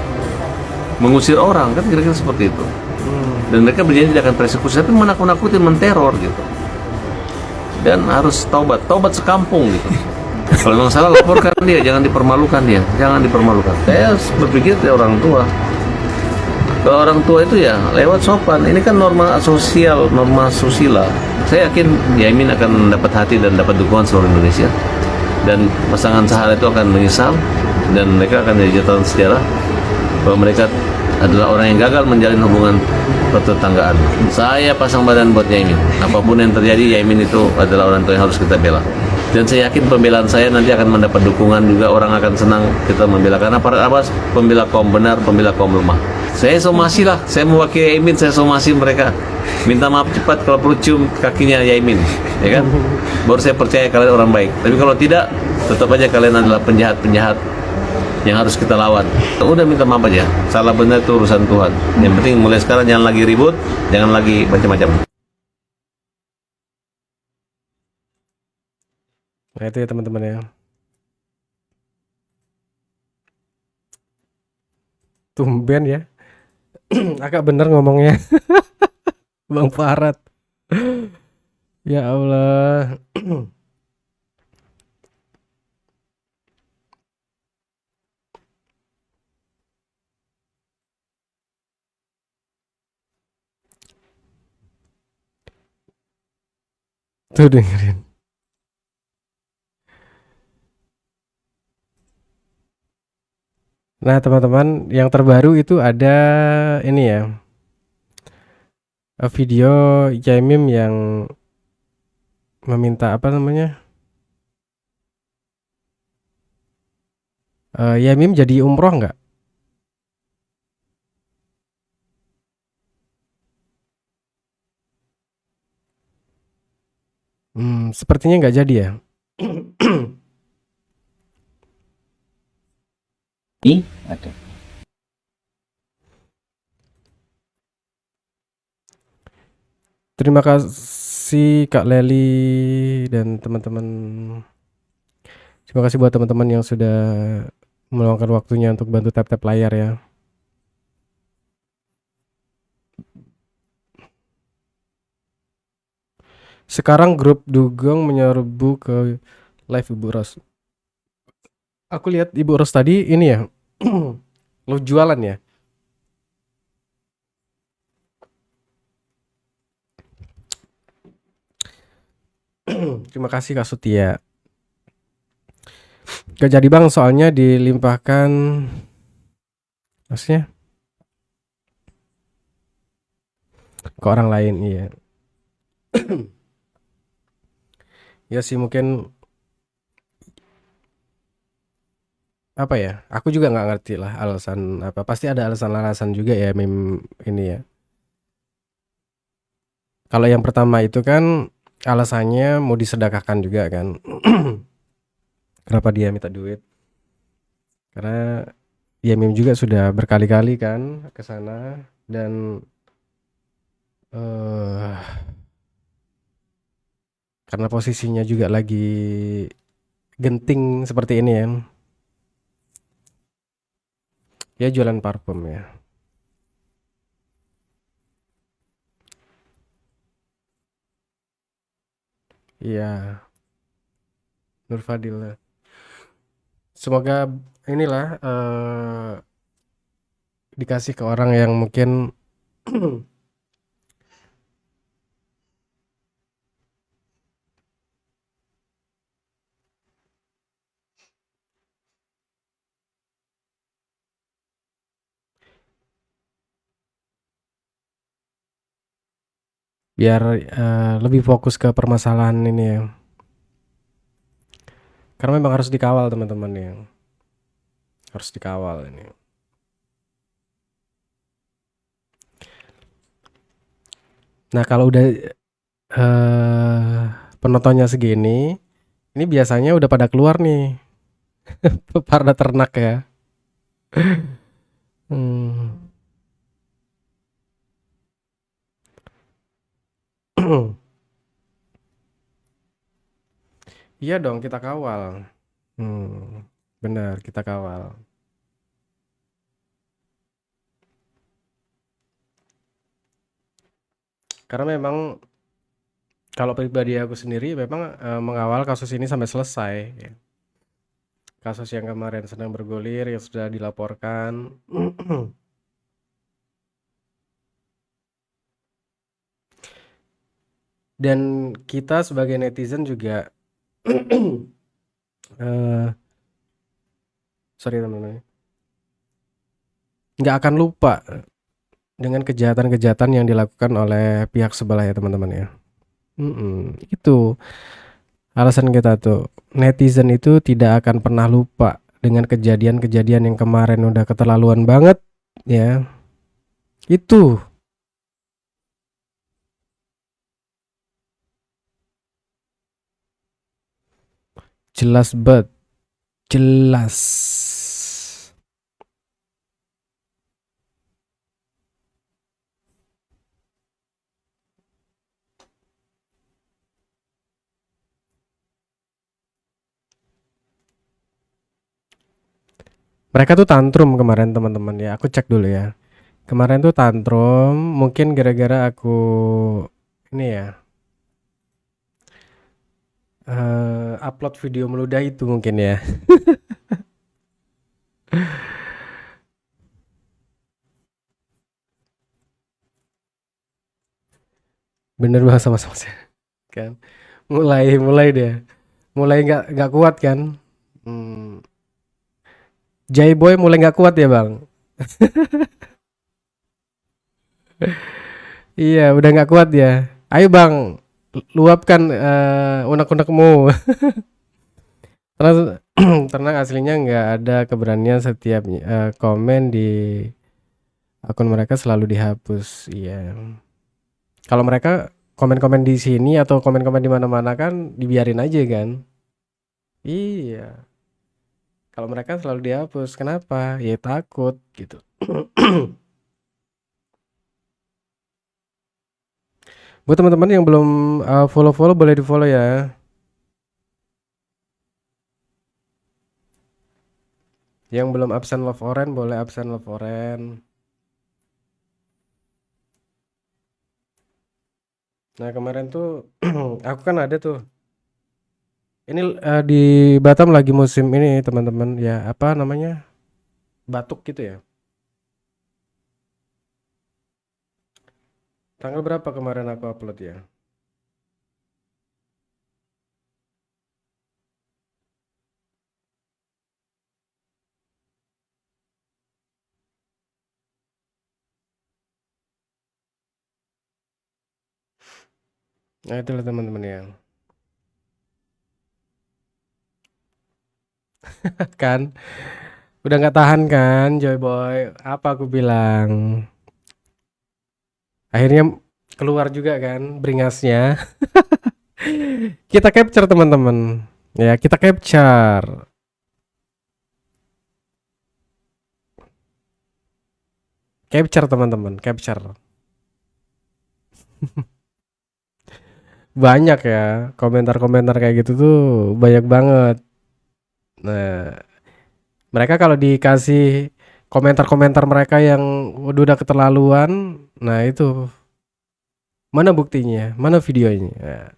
C: mengusir orang, kan kira-kira seperti itu. Dan mereka berjanji tidak akan persekusi, tapi menakut-nakuti, menteror gitu. Dan harus taubat sekampung gitu. Kalau memang salah, laporkan dia, jangan dipermalukan dia, jangan dipermalukan. Saya berpikir dari orang tua. Kalau orang tua itu ya lewat sopan. Ini kan norma sosial, norma susila. Saya yakin Yaimin akan mendapat hati dan dapat dukungan seluruh Indonesia. Dan pasangan Zahara itu akan menyesal dan mereka akan jadi catatan sejarah bahwa mereka adalah orang yang gagal menjalin hubungan pertetanggaan. Saya pasang badan buat Yaimin. Apapun yang terjadi, Yaimin itu adalah orang tua yang harus kita bela. Dan saya yakin pembelaan saya nanti akan mendapat dukungan juga. Orang akan senang kita membela, karena para Abbas pembela kaum benar, pembela kaum lemah. Saya somasi lah, saya mewakili Yaimin, saya somasi mereka. Minta maaf cepat kalau perlu cium kakinya Yaimin, ya kan? Baru saya percaya kalian orang baik. Tapi kalau tidak, tetap aja kalian adalah penjahat-penjahat yang harus kita lawan. Udah minta maaf aja, salah benar itu urusan Tuhan. Yang penting mulai sekarang jangan lagi ribut, jangan lagi macam-macam.
B: Nah itu ya teman-teman ya. Tumben ya. Agak bener ngomongnya. Bang Farad. Ya Allah. Tuh dengerin. Nah teman-teman, yang terbaru itu ada ini ya, video Jaimim yang meminta apa namanya, Jaimim jadi umroh nggak? Sepertinya nggak jadi ya.
A: Ini ada.
B: Terima kasih Kak Leli dan teman-teman. Terima kasih buat teman-teman yang sudah meluangkan waktunya untuk bantu tap-tap layar ya. Sekarang grup Dugong menyerbu ke live Ibu Ros. Aku lihat Ibu Ros tadi ini ya, lo jualan ya. Terima kasih Kak Sutia. Gak jadi bang, soalnya dilimpahkan, maksudnya ke orang lain, iya. Ya sih mungkin apa ya? Aku juga nggak ngerti lah alasan apa. Pasti ada alasan-alasan juga ya meme ini ya. Kalau yang pertama itu kan alasannya mau disedekahkan juga kan. Kenapa dia minta duit? Karena ya meme juga sudah berkali-kali kan ke sana dan karena posisinya juga lagi genting seperti ini ya. Ya jualan parfum ya. Iya, Nur Fadil. Semoga inilah dikasih ke orang yang mungkin biar lebih fokus ke permasalahan ini ya. Karena memang harus dikawal teman-teman ya. Harus dikawal ini. Nah, kalau udah penontonnya segini, ini biasanya udah pada keluar nih. Para ternak ya. Hmm. Iya dong, kita kawal. Benar, kita kawal. Karena memang kalau pribadi aku sendiri memang mengawal kasus ini sampai selesai. Ya. Kasus yang kemarin sedang bergulir yang sudah dilaporkan. Dan kita sebagai netizen juga sorry teman-teman, nggak akan lupa dengan kejahatan-kejahatan yang dilakukan oleh pihak sebelah ya teman-teman ya. Itu alasan kita tuh, netizen itu tidak akan pernah lupa dengan kejadian-kejadian yang kemarin udah keterlaluan banget ya. Itu jelas banget, jelas. Mereka tuh tantrum kemarin teman-teman ya. Aku cek dulu ya. Kemarin tuh tantrum mungkin gara-gara aku ini ya upload video meludah itu mungkin ya. Bener banget sama saya kan. Mulai deh. Mulai nggak kuat kan. Hmm. Jay Boy mulai nggak kuat ya bang. Iya udah nggak kuat ya. Ayo bang, luapkan unek-unekmu. Tenang, tenang aslinya nggak ada keberanian setiap komen di akun mereka selalu dihapus. Iya. Kalau mereka komen-komen di sini atau komen-komen di mana-mana kan dibiarin aja kan. Iya. Kalau mereka selalu dihapus, kenapa? Ya takut gitu. Buat teman-teman yang belum follow-follow boleh di-follow ya. Yang belum absen love orange boleh absen love orange. Nah kemarin tuh aku kan ada tuh. Ini di Batam lagi musim ini teman-teman ya apa namanya batuk gitu ya. Tanggal berapa kemarin aku upload ya? Nah itulah teman-teman ya. Kan udah nggak tahan kan Joy Boy. Apa aku bilang? Akhirnya keluar juga kan beringasnya. Kita capture teman-teman. Ya, kita capture. Capture teman-teman, capture. Banyak ya komentar-komentar kayak gitu tuh banyak banget. Nah, mereka kalau dikasih komentar-komentar mereka yang udah keterlaluan. Nah itu mana buktinya, mana videonya. Nah,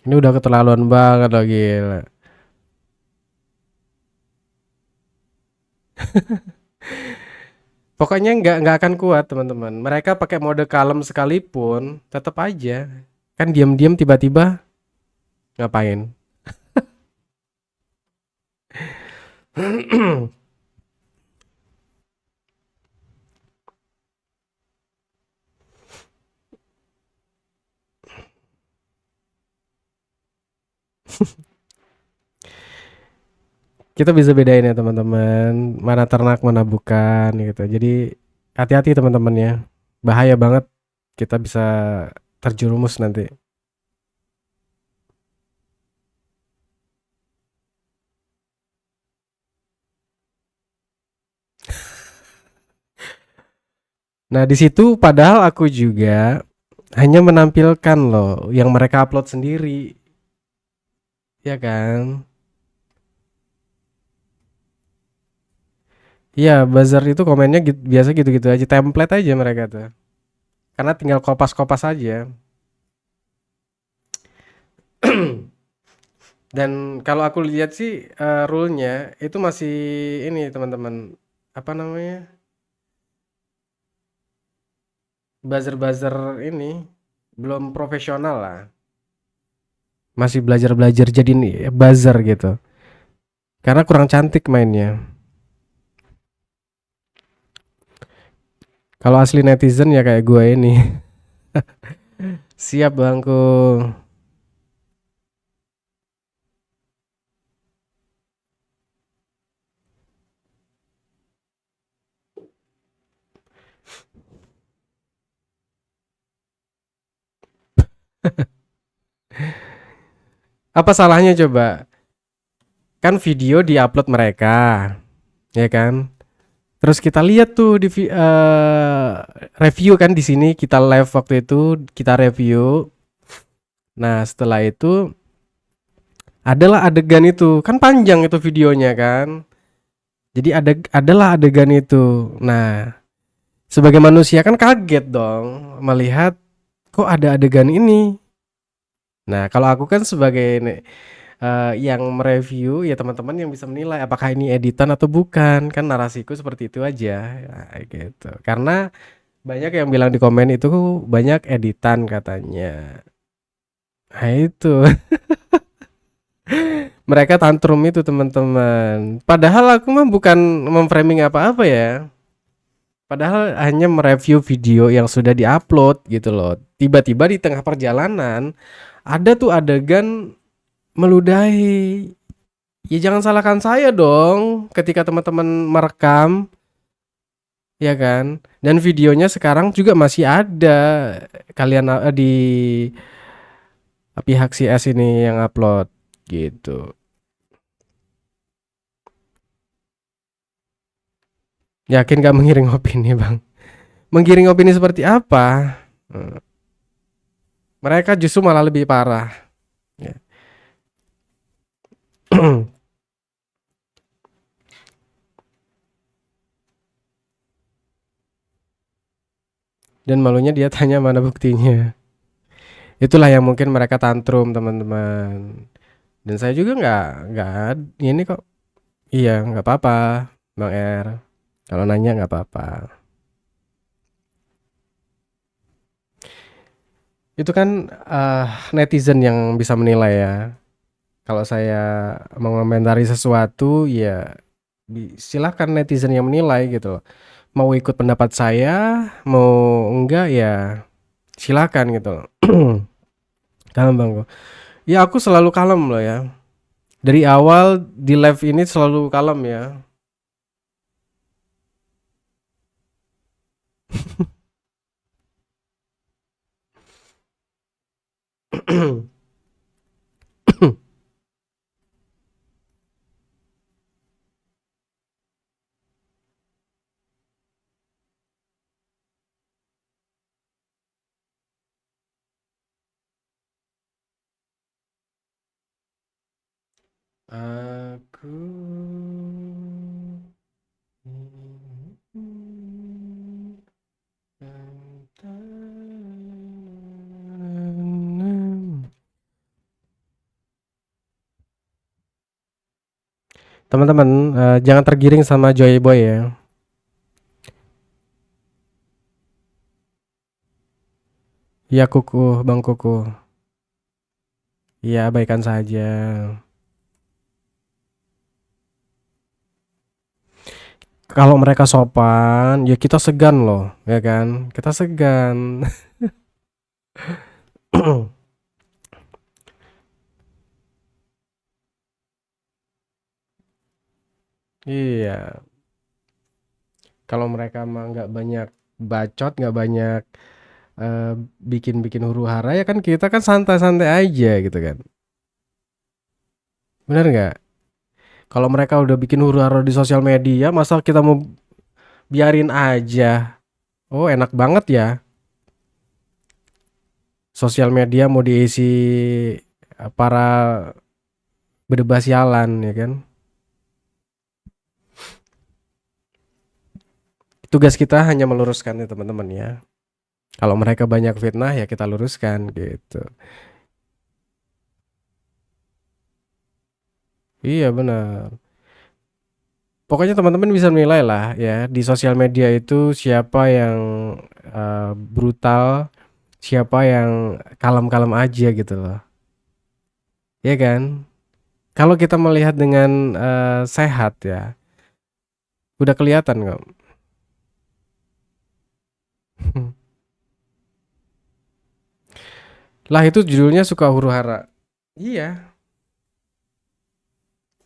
B: ini udah keterlaluan banget loh, gila. Pokoknya nggak akan kuat teman-teman. Mereka pakai mode kalem sekalipun, tetap aja kan diam-diam tiba-tiba ngapain. Kita bisa bedain ya teman-teman, mana ternak mana bukan gitu. Jadi hati-hati teman-teman ya, bahaya banget, kita bisa terjerumus nanti. Nah di situ padahal aku juga hanya menampilkan loh yang mereka upload sendiri, ya kan? Iya, buzzer itu komennya biasa gitu-gitu aja, template aja mereka tuh. Karena tinggal kopas-kopas aja. Dan kalau aku lihat sih rule-nya itu masih ini teman-teman, apa namanya? Buzzer-buzzer ini belum profesional lah. Masih belajar-belajar jadi nih buzzer gitu. Karena kurang cantik mainnya. Kalau asli netizen ya kayak gue ini. Siap bangku. Apa salahnya coba? Kan video diupload mereka, ya kan? Terus kita lihat tuh di review kan di sini kita live waktu itu kita review. Nah, setelah itu adalah adegan itu. Kan panjang itu videonya kan. Jadi adalah adegan itu. Nah, sebagai manusia kan kaget dong melihat kok ada adegan ini. Nah, kalau aku kan sebagai yang mereview ya teman-teman yang bisa menilai apakah ini editan atau bukan. Kan narasiku seperti itu aja. Nah, gitu. Karena banyak yang bilang di komen itu banyak editan katanya. Nah, itu. Mereka tantrum itu teman-teman. Padahal aku mah bukan memframing apa-apa ya. Padahal hanya mereview video yang sudah diupload gitu loh. Tiba-tiba di tengah perjalanan ada tuh adegan meludahi. Ya jangan salahkan saya dong ketika teman-teman merekam, ya kan? Dan videonya sekarang juga masih ada. Kalian di pihak CS ini yang upload gitu. Yakin gak menggiring opini, Bang? Menggiring opini seperti apa? Hmm. Mereka justru malah lebih parah. Ya. Dan malunya dia tanya mana buktinya. Itulah yang mungkin mereka tantrum teman-teman. Dan saya juga nggak ini kok. Iya nggak apa-apa, Bang R. Kalau nanya nggak apa-apa. Itu kan netizen yang bisa menilai ya. Kalau saya mengomentari sesuatu ya silahkan netizen yang menilai gitu loh. Mau ikut pendapat saya, mau enggak ya silakan gitu loh. Kalem bang. Ya aku selalu kalem loh ya. Dari awal di live ini selalu kalem ya. Aku teman-teman, jangan tergiring sama Joy Boy ya. Iya Kuku, Bang Kuku. Iya, abaikan saja. Kalau mereka sopan, ya kita segan loh, ya kan? Kita segan. Iya, kalau mereka mah nggak banyak bacot, nggak banyak eh, bikin-bikin huru hara, ya kan kita kan santai-santai aja gitu kan. Bener nggak? Kalau mereka udah bikin huru hara di sosial media, masa kita mau biarin aja? Oh, enak banget ya. Sosial media mau diisi para berdebat sialan, ya kan? Tugas kita hanya meluruskan ya teman-teman ya. Kalau mereka banyak fitnah ya kita luruskan gitu. Iya benar. Pokoknya teman-teman bisa menilai lah ya di sosial media itu siapa yang brutal, siapa yang kalem-kalem aja gitu loh. Ya kan? Kalau kita melihat dengan sehat ya, udah kelihatan kok. Lah itu judulnya suka huru hara. Iya.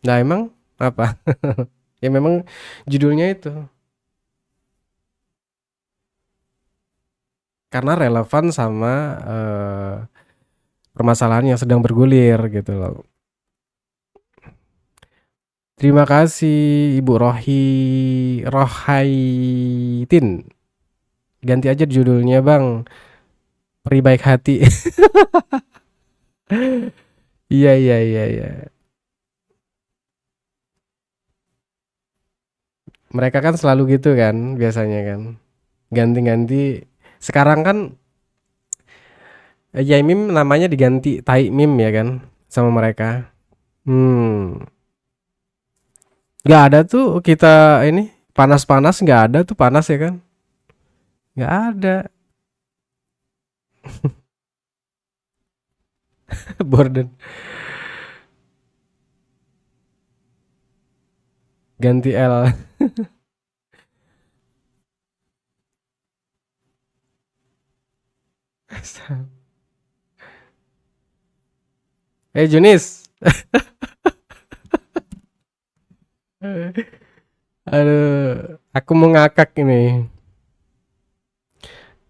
B: Nah emang apa? Ya memang judulnya itu karena relevan sama permasalahan yang sedang bergulir gitu loh. Terima kasih Ibu Rohaitin. Ganti aja judulnya Bang. Peri baik hati. Iya iya iya iya. Mereka kan selalu gitu kan biasanya kan. Ganti-ganti. Sekarang kan Yaimim namanya diganti Taimim ya kan sama mereka. Hmm. Gak ada tuh kita ini panas-panas nggak ada tuh panas ya kan? Nggak ada. Borden. Ganti L. Junis. Aduh, aku mau ngakak ini.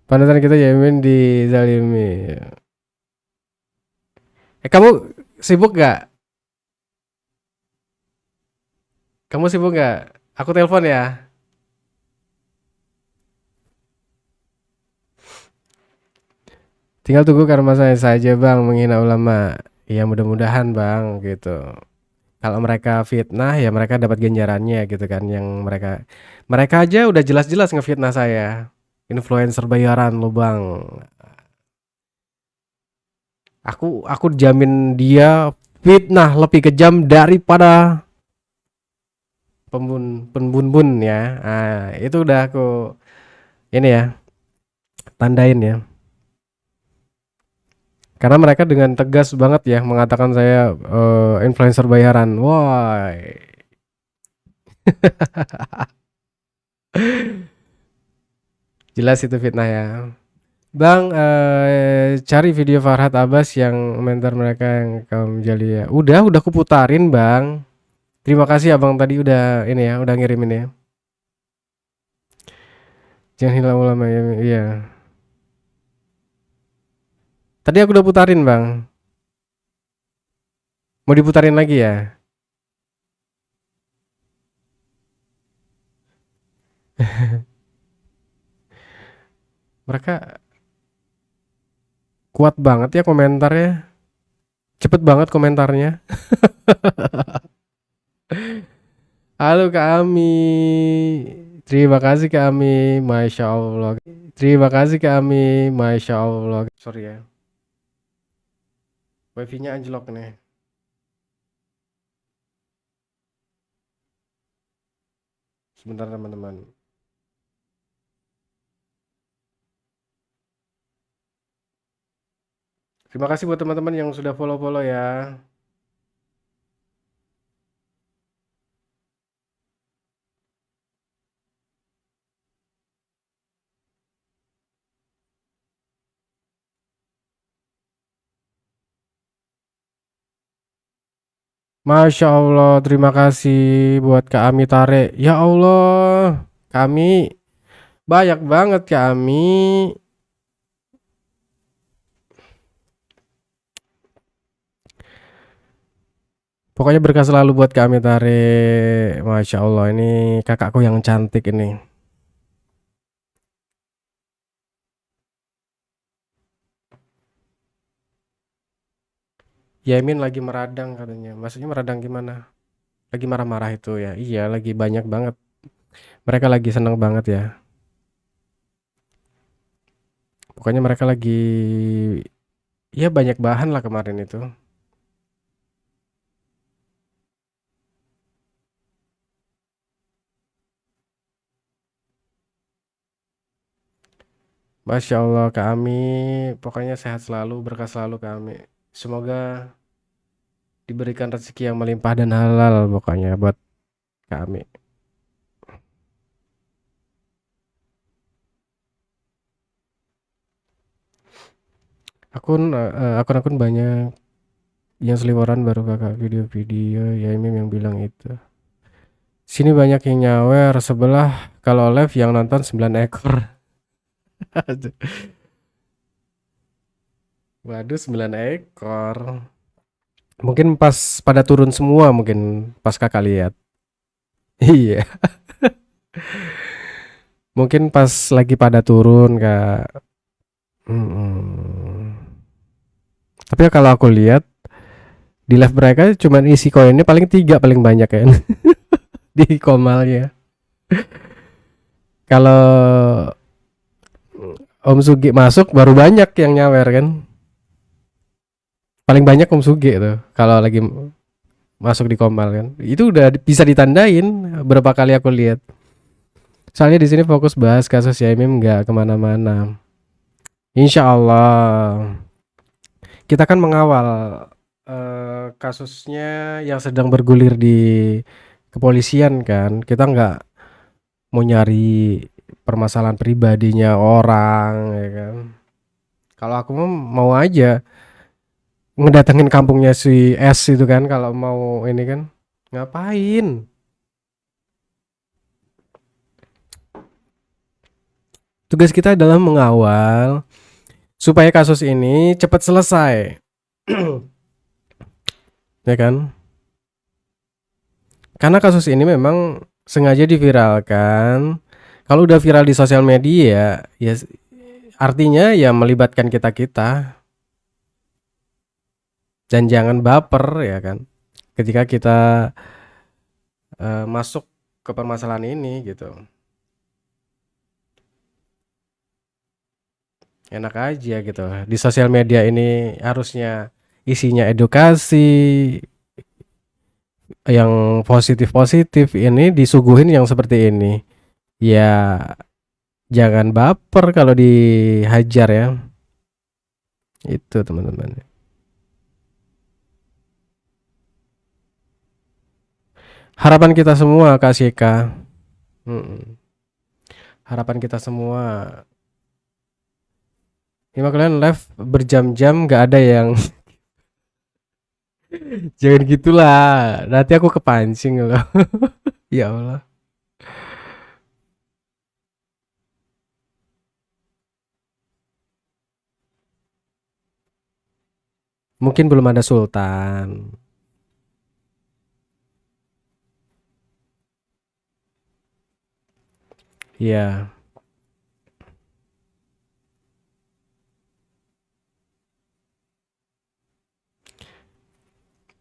B: Panutan kita Yamin dizalimi. Kamu sibuk gak? Kamu sibuk gak? Aku telepon ya. Tinggal tunggu karma saya saja bang menghina ulama. Ya mudah-mudahan bang gitu. Kalau mereka fitnah ya mereka dapat ganjarannya gitu kan. Yang mereka aja udah jelas-jelas ngefitnah saya. Influencer bayaran lo bang. Aku jamin dia fitnah lebih kejam daripada pembun-bun ya. Ah, itu udah aku ini ya tandain ya. Karena mereka dengan tegas banget ya mengatakan saya influencer bayaran. Wah. Jelas itu fitnah ya. Bang, cari video Farhad Abbas yang mentor mereka yang kaum jali ya. Udah kuputarin bang. Terima kasih abang tadi udah ini ya, udah ngirimin ya. Jangan hilang ulama ya, iya. Tadi aku udah putarin bang. Mau diputarin lagi ya? Mereka kuat banget ya komentarnya. Cepet banget komentarnya. Halo Kak Ami. Terima kasih Kak Ami. Masya Allah. Terima kasih Kak Ami. Masya Allah. Sorry ya. Wifi-nya anjlok nih. Sebentar teman-teman. Terima kasih buat teman-teman yang sudah follow-follow ya. Masya Allah, terima kasih buat Kak Ami Tare. Ya Allah, kami banyak banget Kak Ami. Pokoknya berkah selalu buat Kak Ami Tare. Masya Allah, ini kakakku yang cantik ini. Yamin lagi meradang katanya. Maksudnya meradang gimana? Lagi marah-marah itu ya. Iya, lagi banyak banget. Mereka lagi seneng banget ya. Pokoknya mereka lagi ya banyak bahan lah kemarin itu. Masya Allah Kak Ami. Pokoknya sehat selalu, berkah selalu Kak Ami. Semoga diberikan rezeki yang melimpah dan halal pokoknya buat Kak Ami. Akun-akun banyak yang seliweran baru kakak video-video ya Imim yang bilang itu. Sini banyak yang nyawer sebelah kalau live yang nonton 9 ekor. Aduh. Waduh 9 ekor. Mungkin pas pada turun semua mungkin pas kakak lihat. Iya. Mungkin pas lagi pada turun kak. Mm-mm. Tapi ya kalau aku lihat di live mereka cuman isi koinnya paling 3 paling banyak kan di komalnya. Kalau Om Sugi masuk baru banyak yang nyawer kan. Paling banyak Om Sugi tuh kalau lagi masuk di komal kan. Itu udah bisa ditandain berapa kali aku lihat. Soalnya di sini fokus bahas kasus Yaimim nggak kemana-mana. Insya Allah kita kan mengawal kasusnya yang sedang bergulir di kepolisian kan. Kita nggak mau nyari permasalahan pribadinya orang ya kan. Kalau aku mau aja ngedatengin kampungnya si S itu kan kalau mau ini kan. Ngapain? Tugas kita adalah mengawal supaya kasus ini cepat selesai. Ya kan? Karena kasus ini memang sengaja diviralkan. Kalau udah viral di sosial media, ya artinya ya melibatkan kita-kita. Dan jangan baper ya kan. Ketika kita masuk ke permasalahan ini gitu. Enak aja gitu. Di sosial media ini harusnya isinya edukasi yang positif-positif, ini disuguhin yang seperti ini. Ya jangan baper kalau dihajar ya. Itu teman-teman. Harapan kita semua Kak Syeka. Harapan kita semua. Ini kalian live berjam-jam gak ada yang jangan gitulah. Nanti aku kepancing loh. Ya Allah. Mungkin belum ada Sultan. Iya.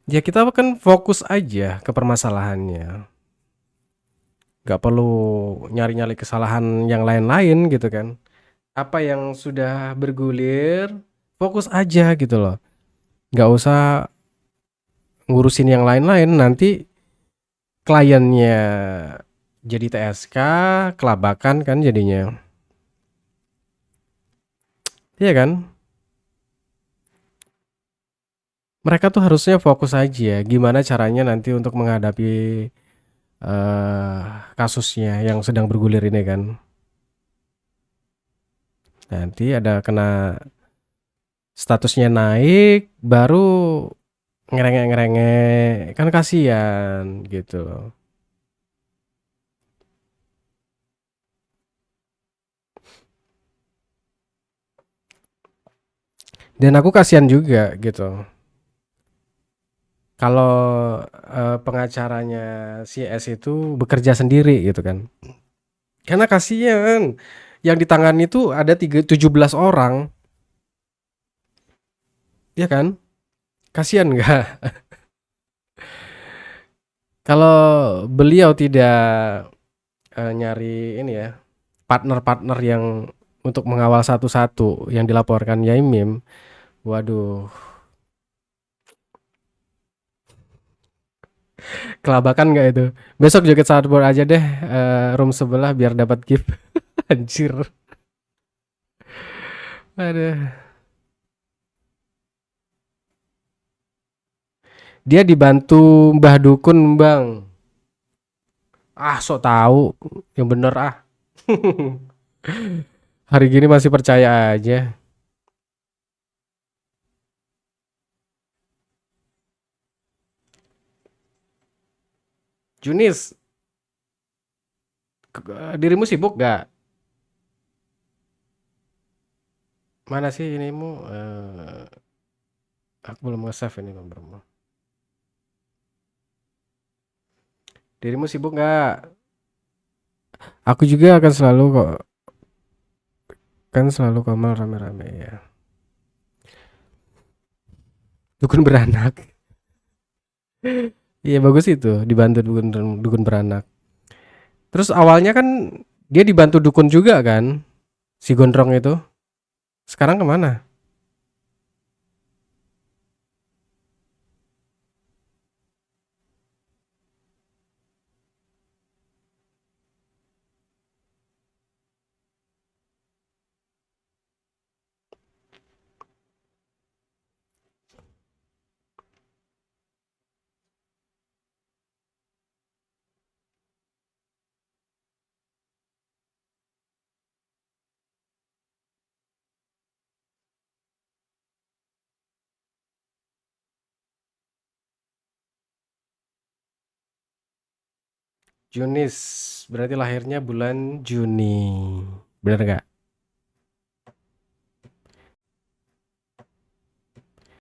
B: Ya kita kan fokus aja ke permasalahannya. Gak perlu nyari-nyari kesalahan yang lain-lain gitu kan. Apa yang sudah bergulir, fokus aja gitu loh. Gak usah ngurusin yang lain-lain, nanti kliennya jadi TSK, kelabakan kan jadinya. Iya kan? Mereka tuh harusnya fokus aja gimana caranya nanti untuk menghadapi eh kasusnya yang sedang bergulir ini kan. Nanti ada kena statusnya naik, baru ngerengek-ngerengek, kan kasihan gitu loh. Dan aku kasihan juga gitu. Kalau pengacaranya si S itu bekerja sendiri gitu kan. Karena kasihan. Yang ditangani itu ada 17 orang, ya kan? Kasihan nggak? Kalau beliau tidak nyari ini ya, partner-partner yang untuk mengawal satu-satu yang dilaporkan Yaimim, waduh, kelabakan nggak itu? Besok joget Southboard aja deh, room sebelah biar dapat gift. Anjir. Aduh. Dia dibantu Mbah Dukun, Bang. Ah, sok tahu. Yang bener ah. Hari gini masih percaya aja. Junis, dirimu sibuk gak? Mana sih inimu? Aku belum nge-save ini nomormu. Dirimu sibuk gak? Aku juga akan selalu kok. Kan selalu kamal rame-rame ya. Dukun beranak. Iya bagus itu, dibantu dukun dukun beranak. Terus awalnya kan dia dibantu dukun juga kan, si Gondrong itu. Sekarang kemana? Junis, berarti lahirnya bulan Juni. Bener gak?